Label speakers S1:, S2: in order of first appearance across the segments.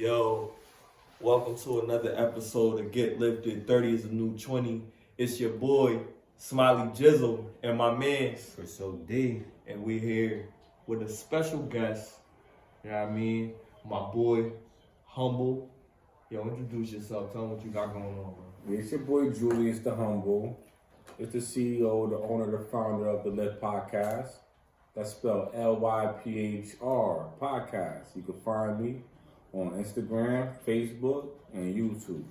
S1: Yo, welcome to another episode of Get Lifted. 30 is a new 20. It's your boy, Smiley Jizzle, and my man,
S2: Crisxmasod D.
S1: And we here with a special guest. You know what I mean? My boy, Humble. Yo, introduce yourself. Tell them what you got going on, bro.
S2: It's your boy Julius the Humble. It's the CEO, the owner, the founder of the Lyphr podcast. That's spelled Lyphr podcast. You can find me on Instagram, Facebook, and YouTube.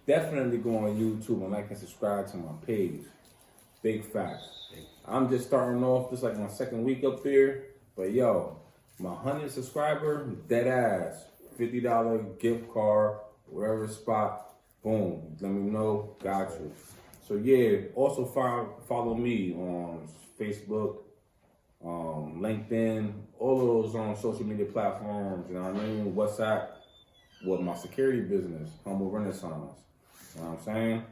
S2: Definitely go on YouTube and like and subscribe to my page. Big facts. I'm just starting off, this like my second week up there. But yo, my 100 subscriber, dead ass, $50 gift card, wherever spot, boom. Let me know, got you. So yeah, also follow me on Facebook, LinkedIn, all of those on social media platforms, you know what I mean? WhatsApp, with my security business, Humble Renaissance. You know what I'm saying?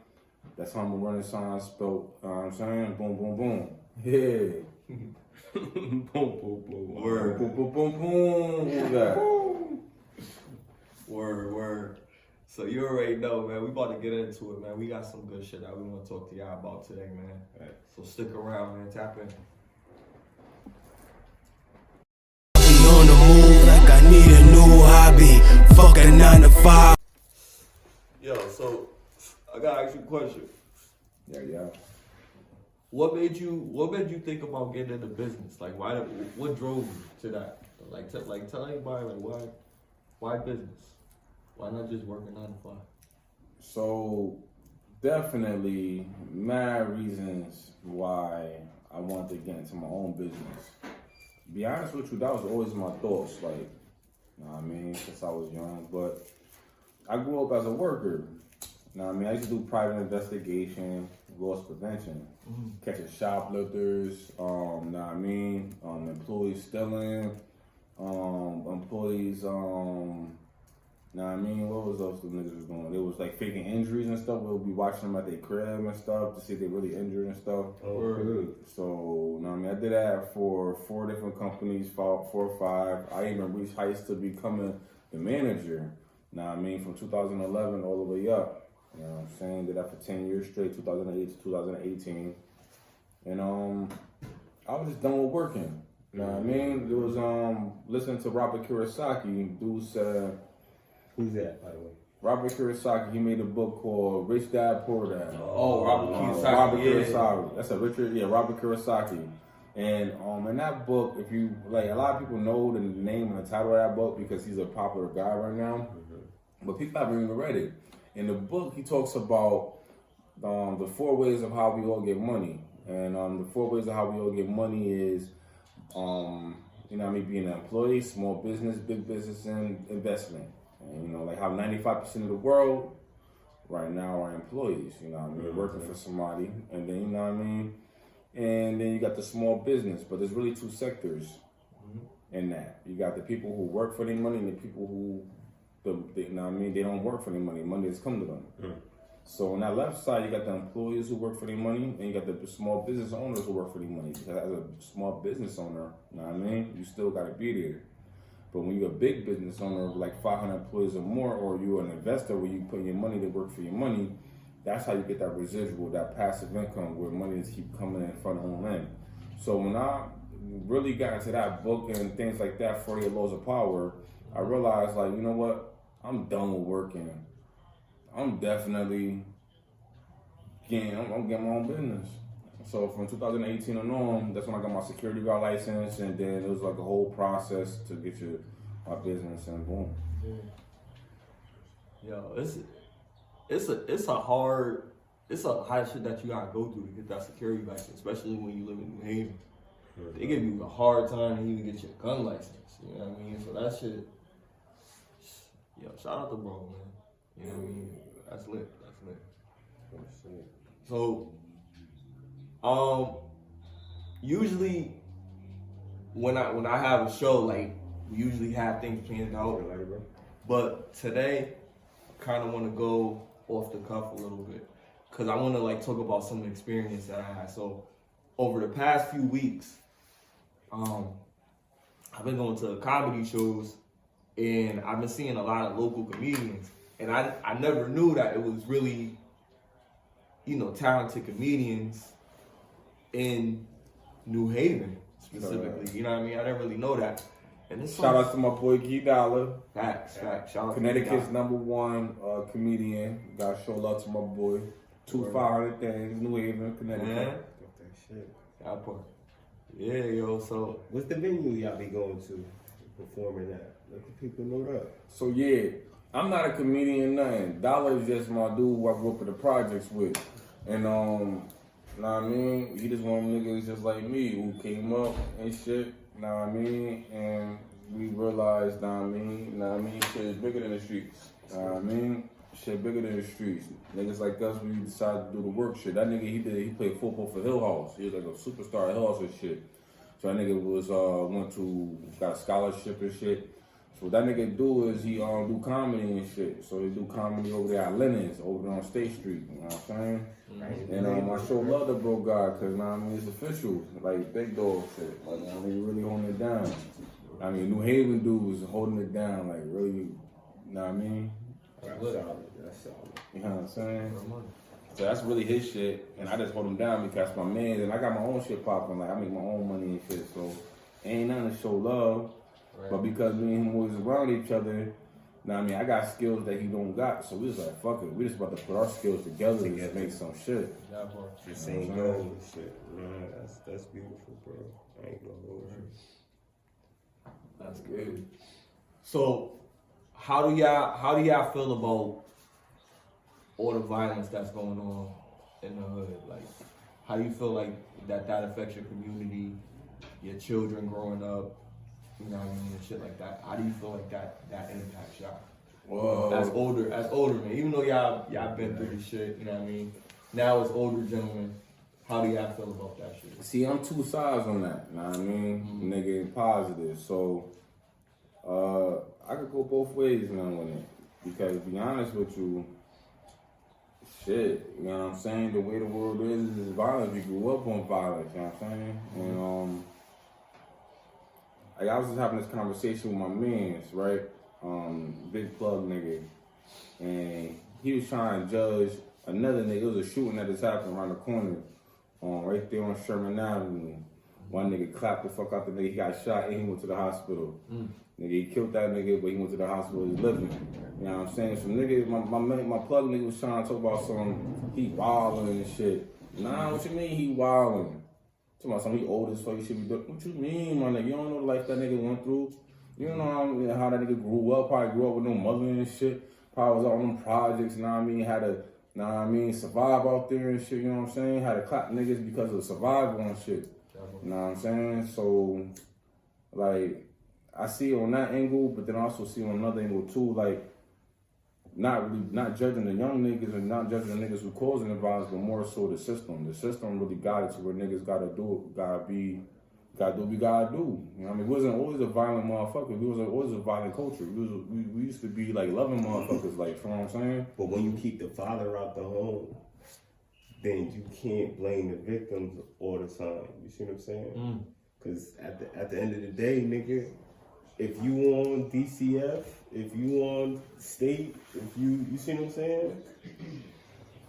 S2: That's Humble Renaissance spelled, you know what I'm saying? Boom, boom, boom. Yeah.
S1: Boom, boom, boom.
S2: Word. Boom, boom, boom, boom. Who's that?
S1: Word. So you already know, man. We about to get into it, man. We got some good shit that we want to talk to y'all about today, man.
S2: Right.
S1: So stick around, man. Tap in.
S3: On the move like I need a new hobby. Fuck a 9 to 5.
S1: Yo, so I gotta ask you a question.
S2: Yeah.
S1: What made you think about getting into business? Like, what drove you to that? Tell everybody, like, why business? Why not just working 9 to 5?
S2: So definitely mad reasons why I wanted to get into my own business. Be honest with you, that was always my thoughts, like, you know what I mean, since I was young. But I grew up as a worker. You know what I mean? I used to do private investigation, loss prevention, catching shoplifters, you know what I mean, employees stealing, employees, you know what I mean, what was those niggas was doing? They was like faking injuries and stuff. We'll be watching them at their crib and stuff to see if they really injured and stuff.
S1: Oh,
S2: So, you know what I mean, I did that for 4 different companies, 4 or 5. I even reached heights to becoming the manager. You know what I mean, from 2011 all the way up. You know what I'm saying? Did that for 10 years straight, 2008 to 2018. And I was just done with working. You know what I mean? It was listening to Robert Kiyosaki. Dude said,
S4: who's that, by the way?
S2: Robert Kiyosaki, he made a book called Rich Dad Poor Dad.
S1: Oh, Robert Kiyosaki.
S2: Robert Kiyosaki. That's Robert Kiyosaki. And in that book, if you like, a lot of people know the name and the title of that book because he's a popular guy right now. But people haven't even read it. In the book, he talks about the 4 ways of how we all get money. And the 4 ways of how we all get money is, you know what I mean, being an employee, small business, big business, and investment. And, you know, like how 95% of the world right now are employees, you know what I mean, working for somebody. And then, you know what I mean, and then you got the small business, but there's really 2 sectors in that. You got the people who work for their money and the people who, you know what I mean, they don't work for their money. Money has come to them. So on that left side, you got the employees who work for their money, and you got the small business owners who work for their money. Because as a small business owner, you know what I mean, you still got to be there. But when you're a big business owner of like 500 employees or more, or you're an investor where you put your money to work for your money, that's how you get that residual, that passive income where money just keep coming in front of home end. So when I really got into that book and things like that, 48 Laws of Power, I realized, like, you know what? I'm done with working. I'm definitely I'm getting my own business. So from 2018 on, that's when I got my security guard license, and then it was like a whole process to get my business, and boom.
S1: Yo, it's a hard shit that you gotta go through to get that security license, especially when you live in New Haven. They give you a hard time to even get your gun license. You know what I mean? So that shit. Yo, shout out to bro, man. You know what I mean? That's lit. So, usually when I have a show, like, we usually have things planned out. But today, I kind of want to go off the cuff a little bit, because I want to, like, talk about some experience that I had. So, over the past few weeks, I've been going to comedy shows and I've been seeing a lot of local comedians, and I never knew that it was really, you know, talented comedians in New Haven specifically. You know what I mean? I didn't really know that. And this
S2: Shout out to my boy Kee Dolla.
S1: Facts. Shout out
S2: Connecticut's
S1: to
S2: #1 comedian. Gotta show love to my boy. 500 things, New Haven, Connecticut.
S1: Man.
S4: That shit.
S1: That part. Yeah, yo. So
S4: What's the venue y'all be going to performing at? Let the people know that.
S2: So yeah, I'm not a comedian, nothing. Dollar is just my dude who I grew up in the projects with. And know what I mean? He just one of them niggas just like me who came up and shit, know what I mean? And we realized, know what I mean? Shit is bigger than the streets. Know what I mean? Shit bigger than the streets. Niggas like us, we decided to do the work shit. That nigga, he played football for Hill House. He was like a superstar at Hill House and shit. So that nigga was got a scholarship and shit. So what that nigga do is he do comedy and shit. So he do comedy over there at Lennon's, over there on State Street. You know what I'm saying? Mm-hmm. And I show love to bro God, cause I mean it's official, like big dog shit. Like I mean really holding it down. I mean New Haven dudes holding it down, like really. You know what I mean?
S4: That's solid. That's solid.
S2: You know what I'm saying? So that's really his shit, and I just hold him down because my man, and I got my own shit popping. Like I make my own money and shit, so ain't nothing to show love. Right. But because me and him was around each other, now I mean I got skills that he don't got, so we was like fuck it, we just about to put our skills together and just make some shit.
S4: The same goal and shit. Man, that's beautiful, bro. I ain't gonna hold you.
S1: That's good. So how do y'all feel about all the violence that's going on in the hood? Like, how do you feel like that affects your community, your children growing up, you know what I mean, and shit like that? How do you feel like that impacts y'all?
S2: Well,
S1: As older men, even though y'all been through this shit, you know what I mean? Now as older gentlemen, how do y'all feel about that shit?
S2: See, I'm two sides on that, you know what I mean? Negative and positive. So I could go both ways now with it. Because to be honest with you, shit, you know what I'm saying? The way the world is violence. We grew up on violence, you know what I'm saying? And like I was just having this conversation with my mans, right? Big plug nigga. And he was trying to judge another nigga. It was a shooting that just happened around the corner, right there on Sherman Avenue. One nigga clapped the fuck out the nigga. He got shot and he went to the hospital. Nigga, he killed that nigga, but he went to the hospital. He's living. You know what I'm saying? So nigga, my plug nigga was trying to talk about some, he wilding and shit. Nah, what you mean he wilding? Talking about something he old as fuck, he should be doing. What you mean, my nigga? You don't know the life that nigga went through. You don't know how that nigga grew up. Probably grew up with no mother and shit. Probably was on them projects, you know what I mean? Had to, survive out there and shit, you know what I'm saying? Had to clap niggas because of survival and shit. You know what I'm saying? So, like, I see it on that angle, but then I also see it on another angle too, like, not judging the young niggas and not judging the niggas who causing the violence, but more so the system. The system really got it to where niggas gotta do what we gotta do. You know what I mean? We wasn't always a violent motherfucker. We wasn't always a violent culture. We used to be like loving motherfuckers, like, you know what I'm saying?
S4: But when you keep the father out the home, then you can't blame the victims all the time. You see what I'm saying? Because at the end of the day, nigga, if you on DCF, if you on state, if you see what I'm saying?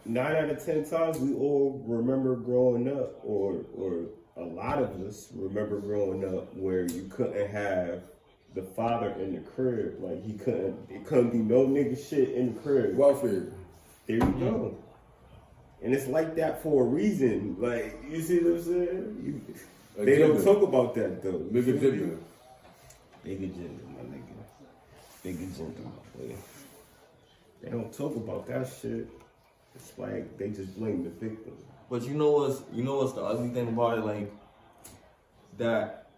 S4: 9 out of 10 times we all remember growing up, or a lot of us remember growing up where you couldn't have the father in the crib. Like it couldn't be no nigga shit in the crib.
S2: Welfare.
S4: There you go. And it's like that for a reason. Like, you see what I'm saying? They don't talk about that though.
S2: Big agenda.
S4: Big agenda, my nigga. Big agenda, my boy. They don't talk about that shit. It's like they just blame the victim.
S1: But you know what's the ugly thing about it? Like, that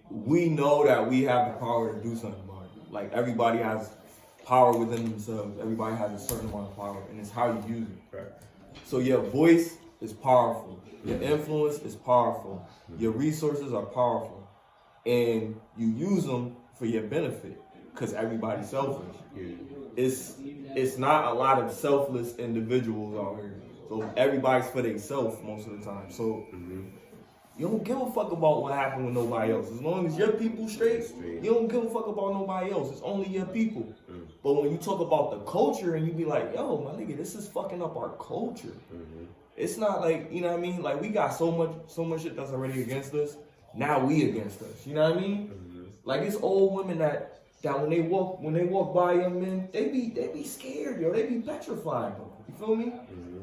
S1: we know that we have the power to do something about it. Like, everybody has power within themselves. Everybody has a certain amount of power, and it's how you use it.
S4: Right.
S1: So your voice is powerful. Your influence is powerful. Your resources are powerful. And you use them for your benefit, because everybody's selfish. It's not a lot of selfless individuals out here. So everybody's for themselves most of the time. So You don't give a fuck about what happened with nobody else. As long as your people straight, you don't give a fuck about nobody else. It's only your people. But when you talk about the culture and you be like, yo, my nigga, this is fucking up our culture. It's not like, you know what I mean? Like, we got so much shit that's already against us. Now we against us. You know what I mean? Like, it's old women that when they walk by young men, they be scared, yo. They be petrified, bro. You feel me?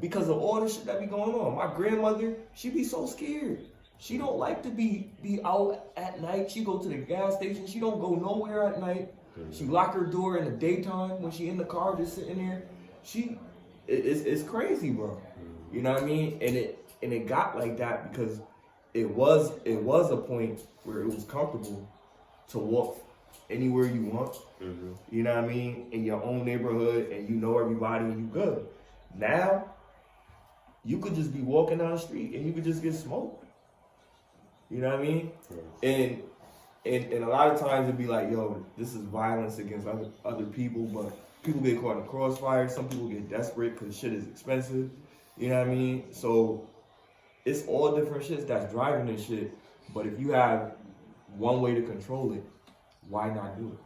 S1: Because of all the shit that be going on. My grandmother, she be so scared. She don't like to be out at night. She go to the gas station. She don't go nowhere at night. She lock her door in the daytime when she in the car just sitting there. It's crazy, bro. You know what I mean? And it got like that because it was a point where it was comfortable to walk anywhere you want. You know what I mean? In your own neighborhood, and you know everybody, and you good. Now, you could just be walking down the street and you could just get smoked. You know what I mean? And a lot of times it'd be like, yo, this is violence against other people, but people get caught in the crossfire. Some people get desperate because shit is expensive. You know what I mean? So it's all different shits that's driving this shit. But if you have one way to control it, why not do it?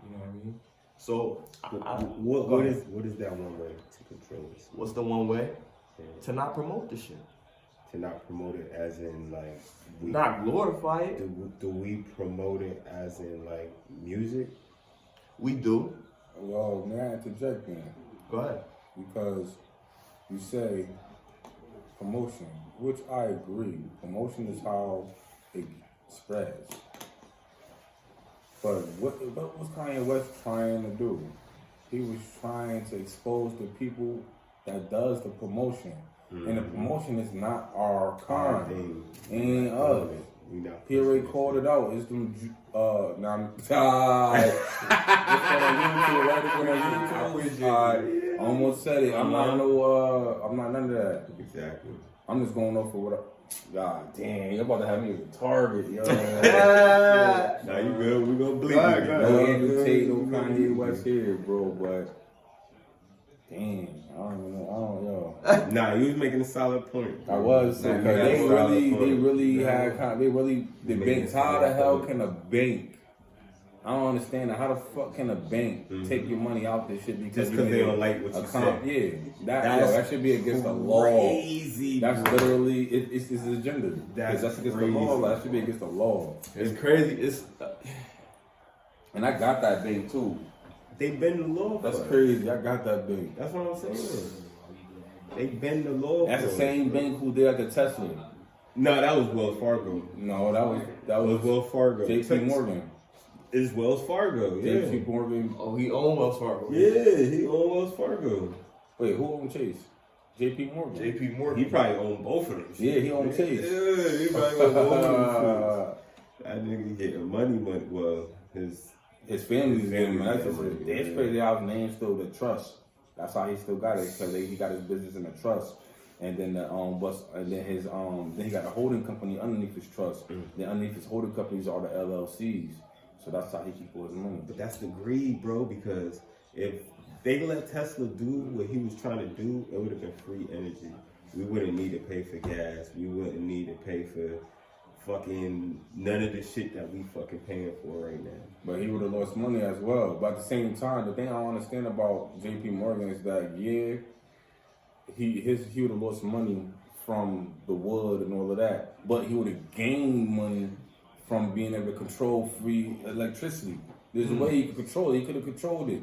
S1: You know what I mean? So
S4: what is that one way to control this?
S1: What's the one way? To not promote the shit.
S4: To not promote it as in like
S1: not glorify it.
S4: Do we promote it as in like music?
S1: We do.
S2: Well, may I interject then?
S1: Go ahead.
S2: Because you say promotion, which I agree. Promotion is how it spreads. But what was Kanye West trying to do? He was trying to expose the people that does the promotion. And the promotion is not our kind. And us. He already called it out. It's them, I almost said it. I'm not none of that.
S4: Exactly.
S2: I'm just going off for what God damn, you're about to have me as a target, yo.
S4: Nah, you good. We gonna bleed.
S2: No Andrew Tate, no Kanye West here, bro, but damn, I don't know.
S4: Nah, you was making a solid point.
S2: I was saying they really the banks. How the hell can a bank? I don't understand that. How the fuck can a bank take your money out this shit because
S4: they don't like what you said?
S2: Yeah, that should be against the law.
S4: Crazy.
S2: That's literally it's his agenda. That's against the law. That should be against the law.
S1: It's crazy.
S2: And I got that bank too.
S4: They bend the law.
S2: That's crazy. I got that bank.
S4: That's what I'm saying. They bend the law.
S2: That's the same bank who did the Tesla.
S4: No, that was Wells Fargo.
S2: No, that was
S4: Wells Fargo.
S2: JP Morgan.
S4: It's Wells Fargo. Yeah.
S2: JP Morgan.
S1: Oh, he owned Wells Fargo.
S4: Yeah, he owned Wells Fargo.
S2: Wait, who owned Chase? JP Morgan.
S1: JP Morgan.
S4: He probably owned both of them.
S2: Yeah, he owned Chase.
S4: Yeah, he probably owned both of them. That nigga getting money. Well,
S2: his family's name, man. That's just it's crazy how his name still the trust. That's how he still got it because he got his business in the trust, and then then he got a holding company underneath his trust. Then underneath his holding companies are the LLCs. So that's how he keep all his money.
S4: But that's the greed, bro. Because if they let Tesla do what he was trying to do, it would have been free energy. We wouldn't need to pay for gas. We wouldn't need to pay for fucking none of the shit that we fucking paying for right now.
S2: But he would have lost money as well. But at the same time, the thing I don't understand about JP Morgan is that he would have lost money from the wood and all of that, but he would have gained money from being able to control free electricity. There's a way he could control it. He could have controlled it.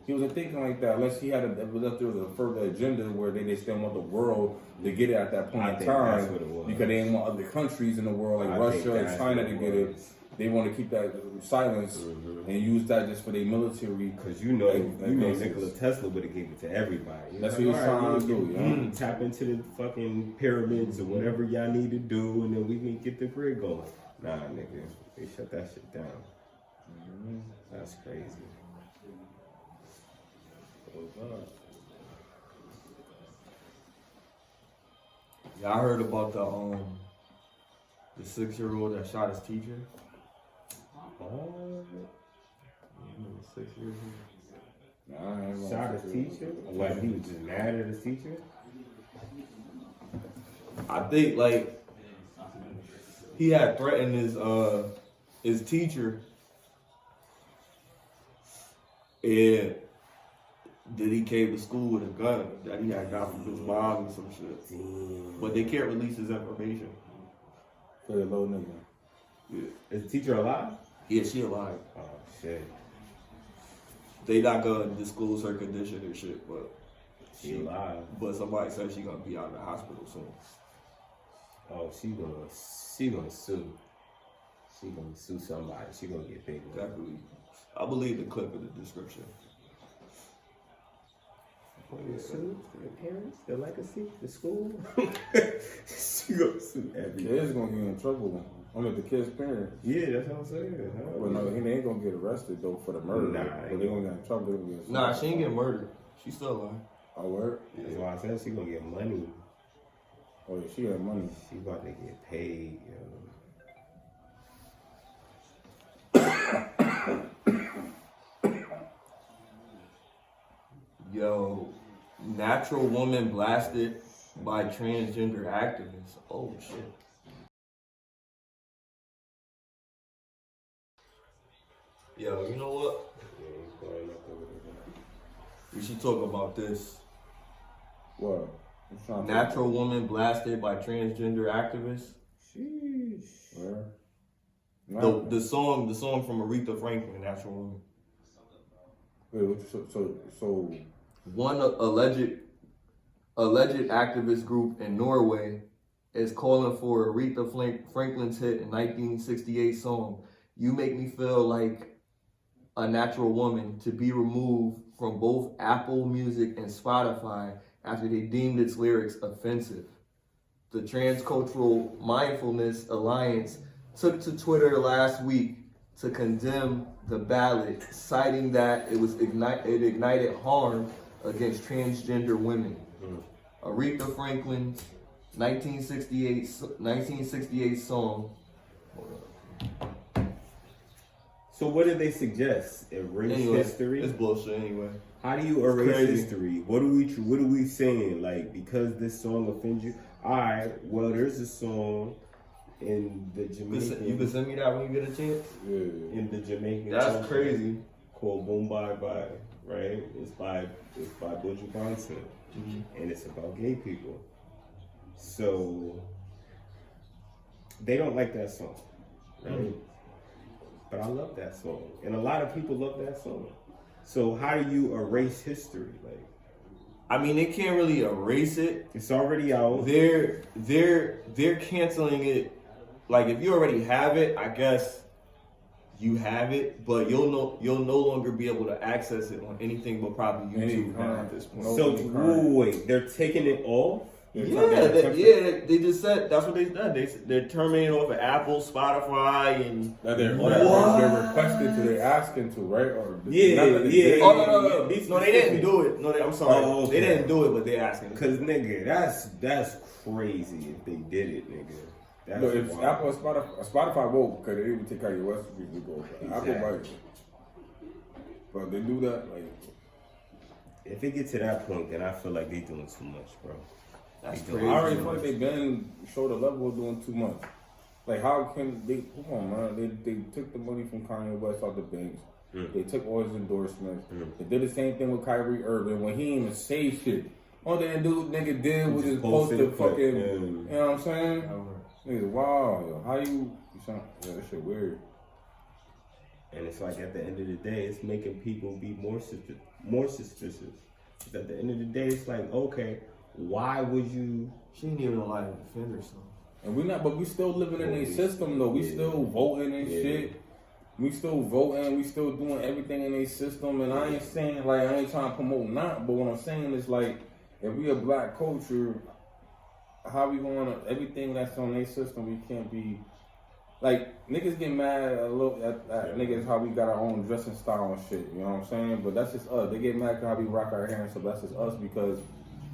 S2: He wasn't thinking like that unless he unless there was a further agenda where they still want the world to get it at that point in time because they didn't want other countries in the world like Russia and China to get it. They want to keep that silence and use that just for their military.
S4: Because you know Nikola Tesla would have gave it to everybody.
S2: That's what he was trying to do.
S4: Tap into the fucking pyramids or whatever y'all need to do, and then we can get the grid going. Nah, nigga, they shut that shit down. That's crazy.
S1: Y'all heard about the 6-year-old that shot his teacher?
S4: Oh,
S1: 6 years old.
S4: shot his teacher? What, he was just mad at his teacher?
S1: I think like he had threatened his teacher, and then he came to school with a gun that he had got from his mom and some shit.
S4: Damn.
S1: But they can't release his information.
S2: For the little nigga.
S1: Yeah,
S4: Is the teacher alive?
S1: yeah, she alive.
S4: Oh shit.
S1: They not gonna disclose her condition and shit, but
S4: She alive.
S1: but somebody said she gonna be out of the hospital soon.
S4: Oh, she gonna sue. She gonna sue somebody. She gonna get paid.
S1: Exactly. I believe the clip in the description.
S4: Sue the parents, the legacy, the school. She gonna sue everybody.
S2: Kids gonna get in trouble. Only the kid's parents.
S4: Yeah, that's what I'm saying.
S2: But no, they ain't gonna get arrested though for the murder.
S4: Nah,
S2: But they gonna get in trouble. They gonna get
S1: Nah, she ain't get murdered. She's still alive.
S2: Oh, word?
S4: That's why I said she gonna get money.
S2: Oh, yeah, she got money.
S4: She about to get paid, yo.
S1: Yo, natural woman blasted by transgender activists. Oh shit. Yo, you know what?
S4: Yeah, he's going up over there.
S1: We should talk about this.
S2: What? I'm trying to-
S1: Natural woman blasted by transgender activists.
S4: Sheesh.
S2: Where?
S1: The song from Aretha Franklin, Natural Woman.
S2: Wait, so
S1: One alleged activist group in Norway is calling for Aretha Franklin's hit in 1968 song, "You Make Me Feel Like a Natural Woman," to be removed from both Apple Music and Spotify after they deemed its lyrics offensive. The Transcultural Mindfulness Alliance took to Twitter last week to condemn the ballad, citing that it ignited harm against transgender women. Aretha Franklin's 1968 song.
S4: So what did they suggest? Erase
S1: Anyway,
S4: history?
S1: it's bullshit anyway.
S4: How do you erase
S1: crazy.
S4: history? What are we saying? Like, because this song offends you? Alright, well, there's a song in the Jamaican.
S1: You can send me that when you get a chance.
S2: yeah.
S4: In the Jamaican.
S1: That's
S4: culture
S1: crazy.
S4: Called Boom Bye Bye, right? It's by Buju Banton, and it's about gay people. So they don't like that song, right? But I love that song, and a lot of people love that song. So how do you erase history? Like,
S1: I mean, they can't really erase it.
S4: it's already out.
S1: They're canceling it. Like, if you already have it, I guess you have it, but you'll no longer be able to access it on anything but probably YouTube now at this point.
S4: So wait, they're taking it off?
S1: They just said that's what they done. They're terminating off of Apple, Spotify, and
S2: They're requested to, they're asking to, right? Or
S4: Yeah.
S1: no, they didn't do it. No, I'm sorry,
S4: Oh, okay.
S1: they didn't do it, but they're asking.
S4: Cause nigga, that's crazy if they did it, nigga. That's
S2: No, if
S4: wild.
S2: Apple or Spotify won't, because they even take out your West Street to go.
S4: Exactly.
S2: Apple might. But they do that, like,
S4: If it gets to that point, then I feel like they doing too much, bro.
S1: That's
S4: They
S2: I
S1: crazy.
S2: already feel like they've been showed a level of doing too much. Like, how can they, come on, man, they took the money from Kanye West out the banks. They took all his endorsements. They did the same thing with Kyrie Irving when he didn't even say shit. All that nigga did was just post the fucking, you know what I'm saying? Niggas, wow, yo, how you sound, yeah, that shit weird.
S4: And it's like at the end of the day, it's making people be more suspicious. Because at the end of the day, it's like, okay, why would you?
S1: She ain't even allowed to defend herself.
S2: And we still living in a system though. We still voting and shit. We still voting. We still doing everything in a system. And I ain't saying like I ain't trying to promote not, but what I'm saying is like if we a black culture, how we going to everything that's on a system? We can't be like niggas get mad a little at niggas how we got our own dressing style and shit. You know what I'm saying? But that's just us. They get mad how we rock our hair and stuff. That's just us because.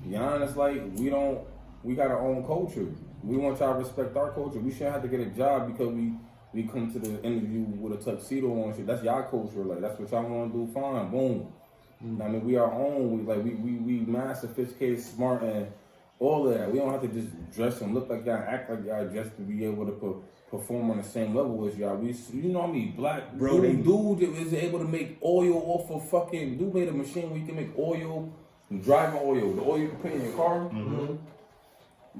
S2: To be honest, like we got our own culture. We want y'all to respect our culture. We shouldn't have to get a job because we come to the interview with a tuxedo on and shit. That's y'all culture. Like that's what y'all want to do. Fine, boom. I mean, we our own. We mad, sophisticated, smart, and all of that. We don't have to just dress and look like y'all, act like y'all just to be able to perform on the same level as y'all. You know how many black
S4: Bro,
S2: dude is able to make oil off of fucking. Dude made a machine where you can make oil, driving oil, the oil you can put in your car.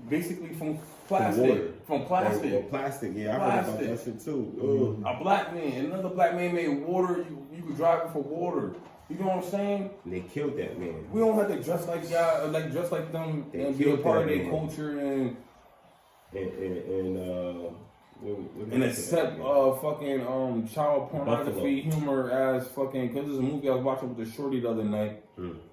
S2: Basically from plastic. From plastic.
S4: Plastic, yeah, I heard about that shit too.
S2: A black man, another black man made water. You could drive it for water. You know what I'm saying?
S4: And they killed that man.
S2: We don't have to dress like y'all, like dress like them, and be a part of their culture and accept fucking child pornography humor as fucking. Cause there's a movie I was watching with the shorty the other night.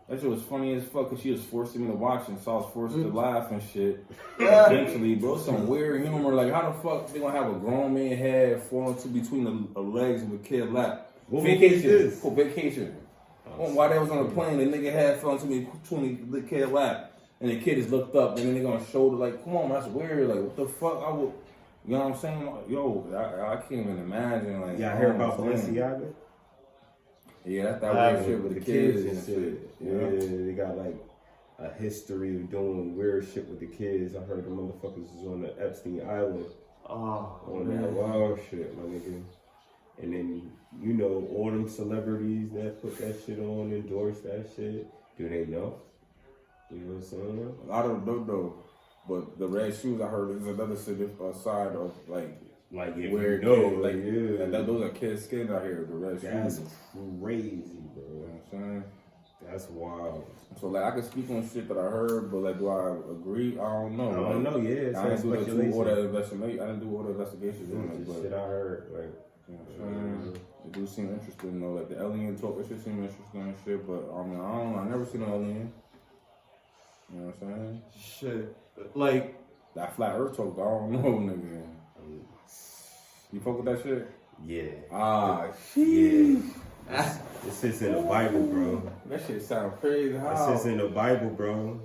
S2: That shit was funny as fuck. Cause she was forcing me to watch it, so I was forced to laugh and shit. Eventually, bro, some weird humor. Like how the fuck they gonna have a grown man head falling to between the legs of a kid lap?
S4: What vacation is?
S2: For vacation. While they was on the plane, the nigga head fell into me between the kid lap, and the kid just looked up, and then they gonna shoulder like, come on, that's weird. Like what the fuck? I would. You know what I'm saying? Yo, I can't even imagine. Like,
S4: yeah, I heard about Balenciaga.
S2: Yeah, that's that weird shit with the kids and shit.
S4: Yeah, they got like a history of doing weird shit with the kids. I heard the motherfuckers was on the Epstein Island. On that wild shit, my nigga. And then, you know, all them celebrities that put that shit on, endorse that shit. Do they know? You know what I'm saying?
S2: A lot of them don't know. But the red shoes, I heard, is another side of like
S4: if
S2: weird
S4: you know,
S2: kids. Like,
S4: yeah.
S2: those are kids' skin out here, the red
S4: That's
S2: shoes.
S4: crazy, bro.
S2: You know what I'm saying?
S4: That's wild.
S2: So, like, I can speak on shit that I heard, but, like, do I agree? I don't know.
S4: I don't know, yeah.
S2: I didn't do all that investigation. I didn't do all the investigations on it, but
S4: shit I heard, like,
S2: you know what I'm saying? It do seem interesting, though. Like, the alien talk, it should seem interesting and shit, but, I mean, I never seen an alien. You know what I'm saying?
S1: Shit. Like,
S2: that flat earth talk, I don't know, nigga. You fuck with that shit?
S4: Yeah.
S2: Shit.
S4: Yeah. This shit's in the Bible, bro.
S2: That shit sound crazy. How?
S4: That shit's in the Bible, bro.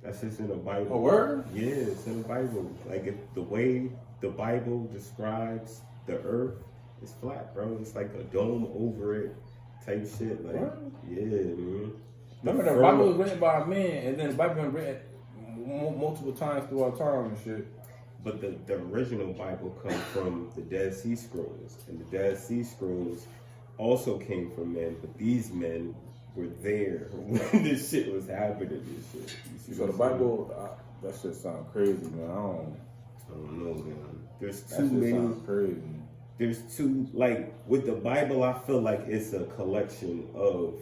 S4: That shit's in the Bible.
S2: A word?
S4: Yeah, it's in the Bible. Like, the way the Bible describes the earth is flat, bro. It's like a dome over it type shit. Like, what? Yeah, man.
S2: Remember, the Bible was written by a man, and then the Bible been written multiple times throughout time and shit.
S4: But the original Bible comes from the Dead Sea Scrolls, and the Dead Sea Scrolls also came from men, but these men were there when this shit was happening. This shit.
S2: So the Bible, that shit sound crazy, man. I
S4: don't know, man. There's
S2: that
S4: too many.
S2: Sound crazy.
S4: There's too, like, with the Bible, I feel like it's a collection of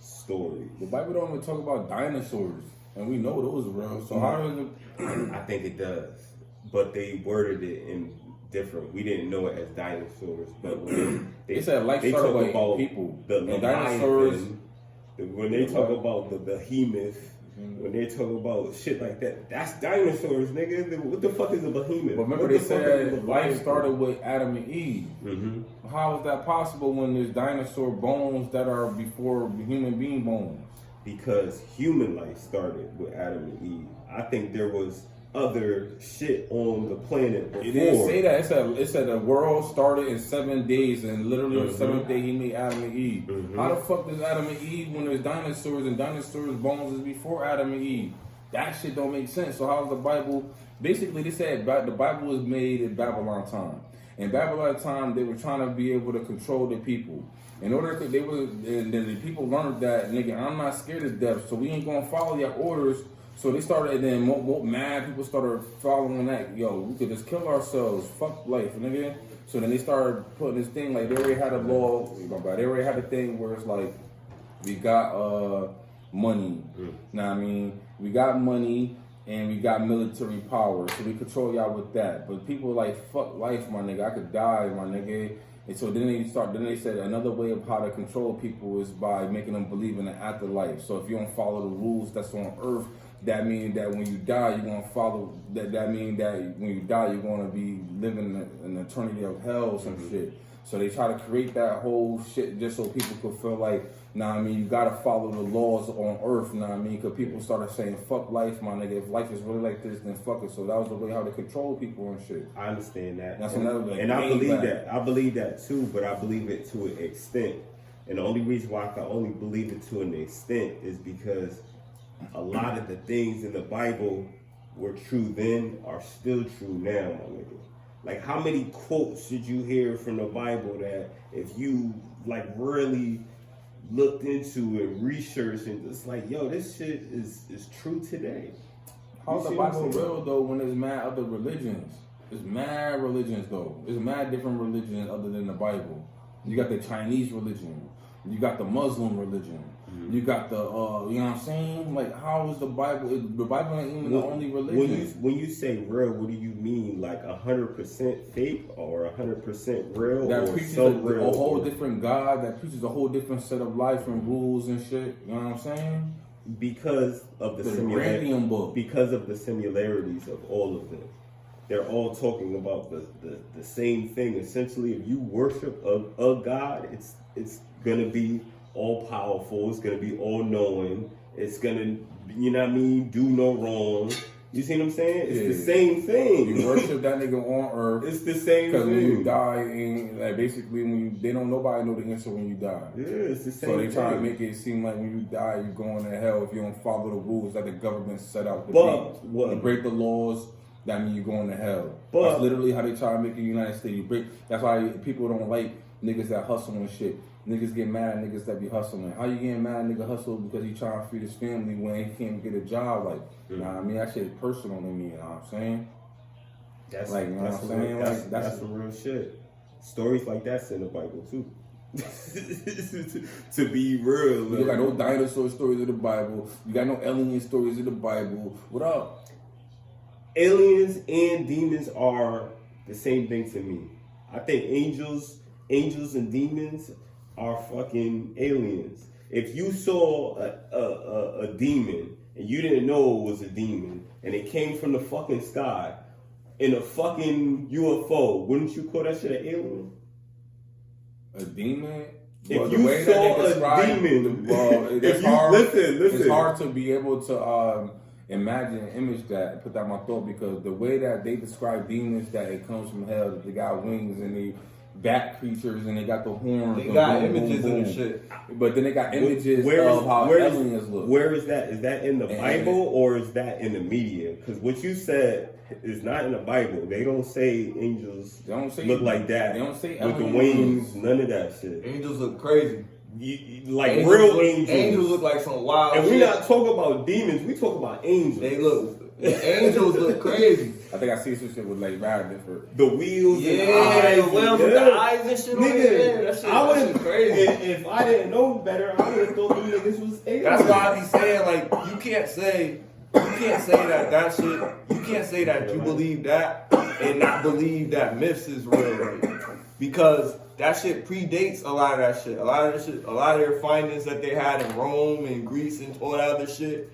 S4: stories.
S2: The Bible don't even talk about dinosaurs, and we know those are real. So how is it?
S4: I think it does, but they worded it in different. We didn't know it as dinosaurs, but when they
S2: said life started with about people.
S4: The
S2: dinosaurs.
S4: When they talk about the behemoth, when they talk about shit like that, that's dinosaurs, nigga. What the fuck is a behemoth?
S2: But remember, they said life started with Adam and Eve. Mm-hmm. How is that possible when there's dinosaur bones that are before human being bones?
S4: Because human life started with Adam and Eve. I think there was other shit on the planet before.
S2: It didn't say that. It said the world started in 7 days, and literally on the 7th day he made Adam and Eve. How the fuck does Adam and Eve when there's dinosaurs and dinosaurs' bones is before Adam and Eve? That shit don't make sense. So how's the Bible? Basically, they said the Bible was made in Babylon time. In Babylon time, they were trying to be able to control the people. In order to, and then the people learned that, nigga, I'm not scared of death, so we ain't gonna follow your orders. So they started, and then mad people started following that. Yo, we could just kill ourselves. Fuck life, nigga. So then they started putting this thing, like, they already had a law. They already had a thing where it's like, we got money. Know what I mean? We got money, and we got military power. So we control y'all with that. But people are like, fuck life, my nigga. I could die, my nigga. And so then they said another way of how to control people is by making them believe in the afterlife. So if you don't follow the rules that's on earth, that means that when you die, you're going to follow, that means that when you die, you're going to be living an eternity of hell or some shit. So they try to create that whole shit just so people could feel like, nah, I mean, you got to follow the laws on earth, nah, I mean, because people started saying, fuck life, my nigga. If life is really like this, then fuck it. So that was the way how to control people and shit.
S4: I understand that.
S2: That's another thing.
S4: And I believe that. I believe that too, but I believe it to an extent. And the only reason why I can only believe it to an extent is because a lot of the things in the Bible were true then are still true now, my nigga. Like, how many quotes did you hear from the Bible that if you like really looked into it, researched, and it's like, yo, this shit is true today.
S2: How's the Bible real though when there's mad other religions? There's mad religions though. There's mad different religions other than the Bible. You got the Chinese religion. You got the Muslim religion. You got the, you know what I'm saying? Like, how is the Bible? The Bible ain't even the only religion.
S4: When you say real, what do you mean? Like 100% fake or 100% real?
S2: That
S4: or
S2: preaches
S4: some
S2: a
S4: real
S2: whole
S4: or-
S2: different God. That preaches a whole different set of life and rules and shit. You know what I'm saying?
S4: Because of the
S2: Radium book.
S4: Because of the similarities of all of them. They're all talking about the same thing. Essentially, if you worship a God, it's gonna be all powerful. It's gonna be all knowing. It's gonna, you know what I mean, do no wrong. You see what I'm saying? It's the same thing.
S2: You worship that nigga on earth.
S4: It's the same thing.
S2: Because when you die, and like basically they don't nobody know the answer when you die.
S4: Yeah, it's the same.
S2: So they
S4: thing.
S2: try to make it seem like when you die, you're going to hell if you don't follow the rules that the government set out to be. You break the laws, that means you're going to hell. That's literally how they try to make the United States. That's why people don't like niggas that hustle and shit. Niggas get mad at niggas that be hustling. How you getting mad at nigga hustle because he trying to feed his family when he can't get a job? Like, you know what I mean? That shit is personal to me, you know what I'm saying?
S4: That's
S2: like, you know what I'm saying?
S4: That's some real shit. Stories like that's in the Bible too. To be real.
S2: You got no dinosaur stories in the Bible. You got no alien stories in the Bible. What up?
S4: Aliens and demons are the same thing to me. I think angels and demons are fucking aliens. If you saw a demon and you didn't know it was a demon and it came from the fucking sky in a fucking UFO, wouldn't you call that shit an alien?
S2: A demon?
S4: If you saw a demon,
S2: it's hard to be able to imagine an image that, put that in my thought, because the way that they describe demons, that it comes from hell, that they got wings and they bat creatures and they got the horns.
S1: They got images and shit.
S2: But then they got images of how aliens look.
S4: Where is that? Is that in the Bible or is that in the media? Because what you said is not in the Bible. They don't say angels look like that.
S2: They don't say
S4: with the wings, none of that shit.
S1: Angels look crazy.
S4: Angels real angels.
S1: Angels look like some wild
S4: and
S1: shit.
S4: we're not talking about demons. We talk about angels.
S1: Angels look crazy.
S2: I think I see some shit with like Lyphr.
S4: The wheels and the
S1: eyes.
S4: The
S1: wheels with the eyes and shit.
S4: Nigga,
S1: That shit crazy.
S4: If I didn't know better, I would have thought them niggas was aliens.
S1: That's why I be saying, like, you can't say that shit, you can't say that you believe that and not believe that myths is real, right? Because that shit predates a lot of that shit. A lot of their findings that they had in Rome and Greece and all that other shit,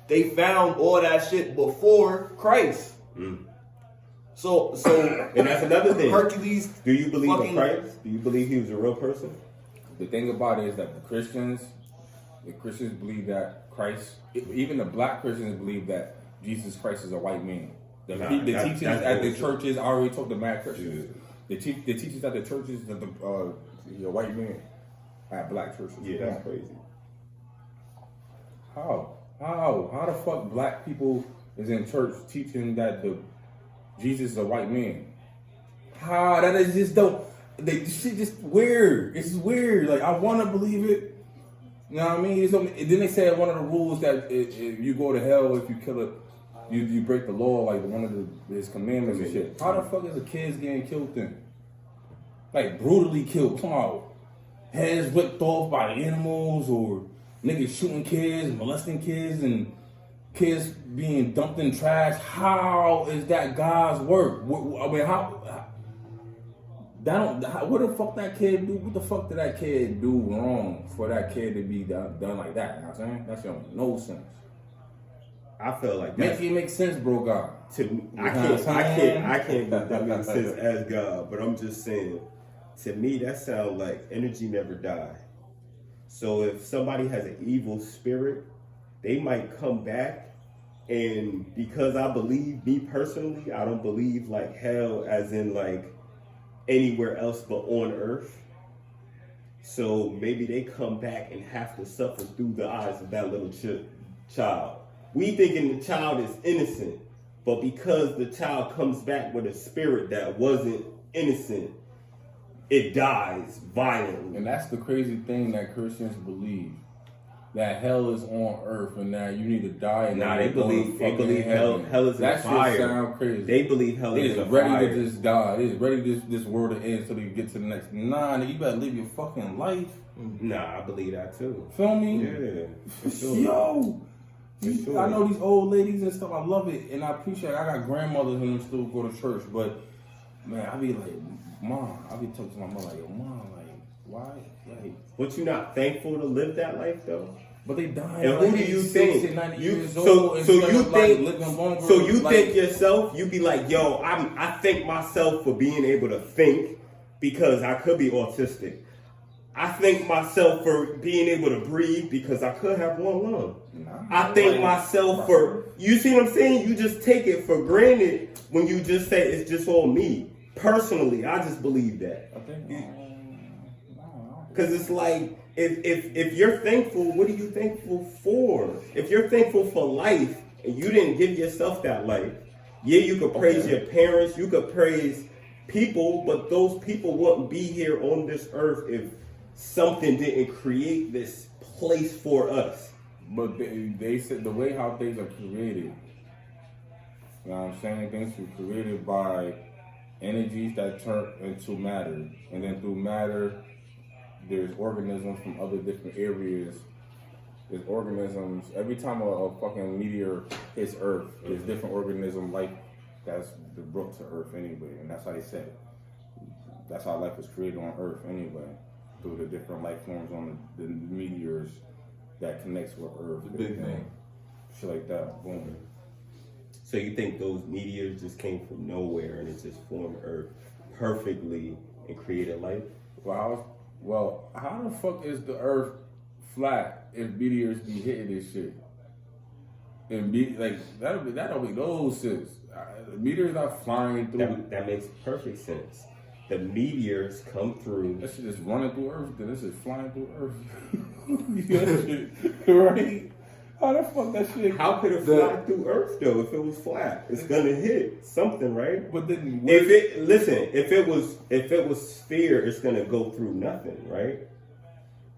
S1: they found all that shit before Christ. So
S4: and that's another thing.
S1: Hercules.
S4: Do you believe in Christ? Do you believe he was a real person?
S2: The thing about it is that the Christians believe that Christ, even the black Christians believe that Jesus Christ is a white man. The teachers at the churches, I already talked to mad Christians. The teachers at the churches that the white man at black churches.
S4: Yeah, that's crazy.
S2: How the fuck black people is in church teaching that Jesus is a white man? How? That is just dope. This shit just weird. It's weird. Like, I want to believe it. You know what I mean? Then they said one of the rules that if you go to hell if you kill it, you break the law, like one of his commandments and shit. How the fuck is the kids getting killed then? Like, brutally killed. Come on. Heads whipped off by animals, or niggas shooting kids, molesting kids, and kids being dumped in trash. How is that God's work? I mean, what the fuck that kid do? What the fuck did that kid do wrong for that kid to be done like that? You know what I'm saying? That shit don't make no sense.
S4: I feel like
S2: make it make sense, bro. God.
S4: To me, I can't make that make sense as God, but I'm just saying. To me, that sounds like energy never died. So if somebody has an evil spirit, they might come back, and because I believe, me personally, I don't believe like hell as in like anywhere else but on earth. So maybe they come back and have to suffer through the eyes of that little child. We thinking the child is innocent, but because the child comes back with a spirit that wasn't innocent, it dies violently.
S2: And that's the crazy thing that Christians believe. That hell is on earth and that you need to die. And
S4: Nah, they believe hell is
S2: that
S4: fire.
S2: Shit sound crazy.
S4: They believe hell is a
S2: ready
S4: fire.
S2: to just die. They just ready this world to end so they can get to the next. Nah, nigga, you better live your fucking life.
S4: Nah, I believe that too.
S2: Feel me?
S4: Yeah, for sure.
S2: Yo,
S4: Sure.
S2: I know these old ladies and stuff. I love it, and I appreciate it. I got grandmothers and them still go to church, but man, I be like, Mom, I be talking to my mother like, yo, Mom, like, why? Like,
S4: But you not thankful to live that life though?
S2: but they dying.
S4: And
S2: like
S4: who do you
S2: 86
S4: think?
S2: and 90
S4: You
S2: years old
S4: so
S2: instead
S4: you
S2: of, like,
S4: think
S2: living longer,
S4: so you
S2: like,
S4: think yourself? You be like, yo, I thank myself for being able to think because I could be autistic. I thank myself for being able to breathe because I could have one lung. I thank myself for, you see what I'm saying? You just take it for granted when you just say it's just on me. Personally, I just believe that.
S2: I think,
S4: Because it's like, if you're thankful, what are you thankful for? If you're thankful for life and you didn't give yourself that life, yeah, you could praise your parents, you could praise people, but those people wouldn't be here on this earth if something didn't create this place for us.
S2: But they said the way how things are created, you know what I'm saying? Things were created by energies that turn into matter. And then through matter, there's organisms from other different areas. There's organisms, every time a fucking meteor hits Earth, there's different organism life that's brought to Earth anyway. And that's how they said it. That's how life was created on Earth anyway. Through the different life forms on the meteors that connects with Earth.
S1: The big thing.
S2: Shit like that. Boom.
S4: So you think those meteors just came from nowhere and it just formed Earth perfectly and created life?
S2: Well, how the fuck is the Earth flat if meteors be hitting this shit? And be like that don't make no sense. The meteors not flying through.
S4: That makes perfect sense. The meteors come through.
S2: That shit is running through Earth. Then this is flying through Earth. That shit, right? How the fuck that shit?
S4: How could it fly through Earth though? If it was flat, it's gonna hit something, right?
S2: But then
S4: if it was sphere, it's gonna go through nothing, right?